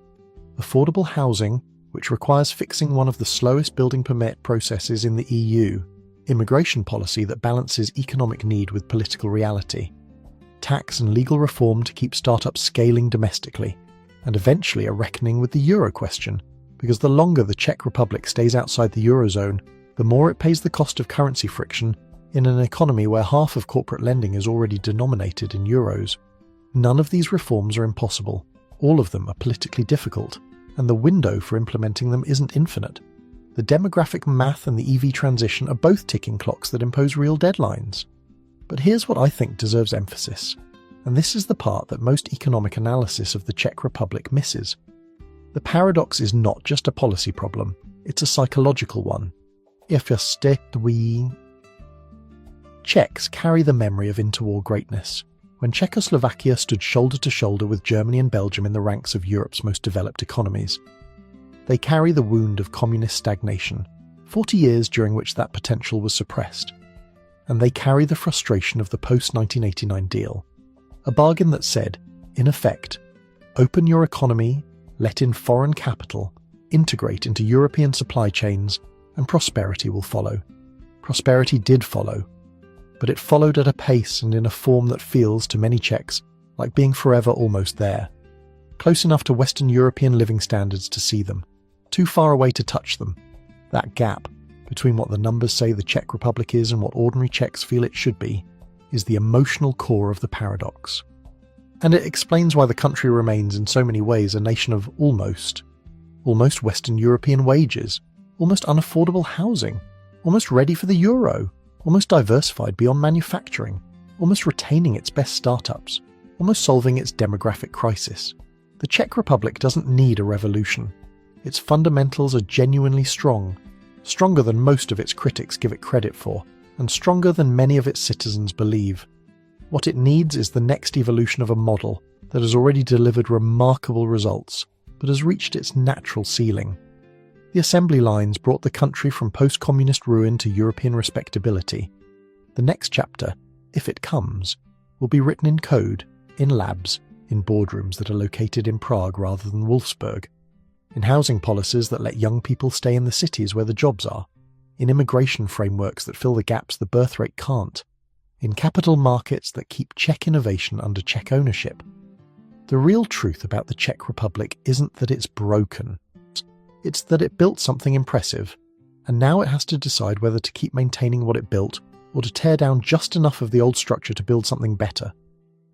affordable housing, which requires fixing one of the slowest building permit processes in the EU, immigration policy that balances economic need with political reality, tax and legal reform to keep startups scaling domestically, and eventually a reckoning with the euro question, because the longer the Czech Republic stays outside the eurozone, the more it pays the cost of currency friction in an economy where half of corporate lending is already denominated in euros. None of these reforms are impossible. All of them are politically difficult, and the window for implementing them isn't infinite. The demographic math and the EV transition are both ticking clocks that impose real deadlines. But here's what I think deserves emphasis, and this is the part that most economic analysis of the Czech Republic misses. The paradox is not just a policy problem, it's a psychological one. Czechs carry the memory of interwar greatness, when Czechoslovakia stood shoulder to shoulder with Germany and Belgium in the ranks of Europe's most developed economies. They carry the wound of communist stagnation, 40 years during which that potential was suppressed. And they carry the frustration of the post-1989 deal, a bargain that said, in effect, open your economy, let in foreign capital, integrate into European supply chains, and prosperity will follow. Prosperity did follow, but it followed at a pace and in a form that feels, to many Czechs, like being forever almost there. Close enough to Western European living standards to see them, too far away to touch them. That gap, between what the numbers say the Czech Republic is and what ordinary Czechs feel it should be, is the emotional core of the paradox. And it explains why the country remains in so many ways a nation of almost Western European wages, almost unaffordable housing, almost ready for the euro, almost diversified beyond manufacturing, almost retaining its best startups, almost solving its demographic crisis. The Czech Republic doesn't need a revolution. Its fundamentals are genuinely strong, stronger than most of its critics give it credit for, and stronger than many of its citizens believe. What it needs is the next evolution of a model that has already delivered remarkable results, but has reached its natural ceiling. The assembly lines brought the country from post-communist ruin to European respectability. The next chapter, if it comes, will be written in code, in labs, in boardrooms that are located in Prague rather than Wolfsburg, in housing policies that let young people stay in the cities where the jobs are, in immigration frameworks that fill the gaps the birth rate can't, in capital markets that keep Czech innovation under Czech ownership. The real truth about the Czech Republic isn't that it's broken. It's that it built something impressive, and now it has to decide whether to keep maintaining what it built or to tear down just enough of the old structure to build something better.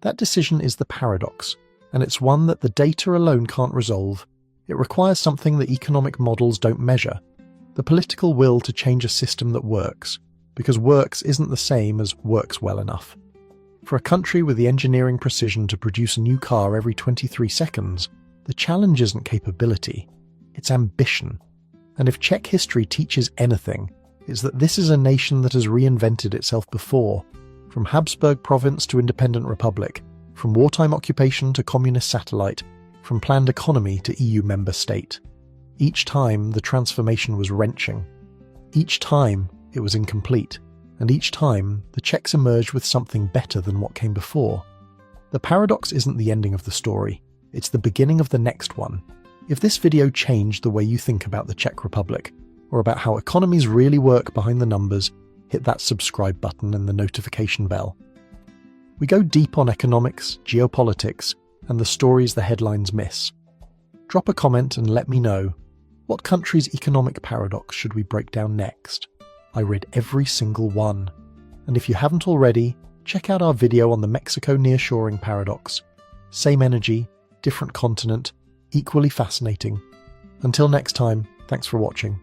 That decision is the paradox, and it's one that the data alone can't resolve. It requires something that economic models don't measure, the political will to change a system that works, because works isn't the same as works well enough. For a country with the engineering precision to produce a new car every 23 seconds, the challenge isn't capability. It's ambition. And if Czech history teaches anything, it's that this is a nation that has reinvented itself before, from Habsburg province to independent republic, from wartime occupation to communist satellite, from planned economy to EU member state. Each time the transformation was wrenching. Each time it was incomplete, and each time the Czechs emerged with something better than what came before. The paradox isn't the ending of the story, it's the beginning of the next one. If this video changed the way you think about the Czech Republic, or about how economies really work behind the numbers, hit that subscribe button and the notification bell. We go deep on economics, geopolitics, and the stories the headlines miss. Drop a comment and let me know, what country's economic paradox should we break down next? I read every single one. And if you haven't already, check out our video on the Mexico nearshoring paradox. Same energy, different continent, equally fascinating. Until next time, thanks for watching.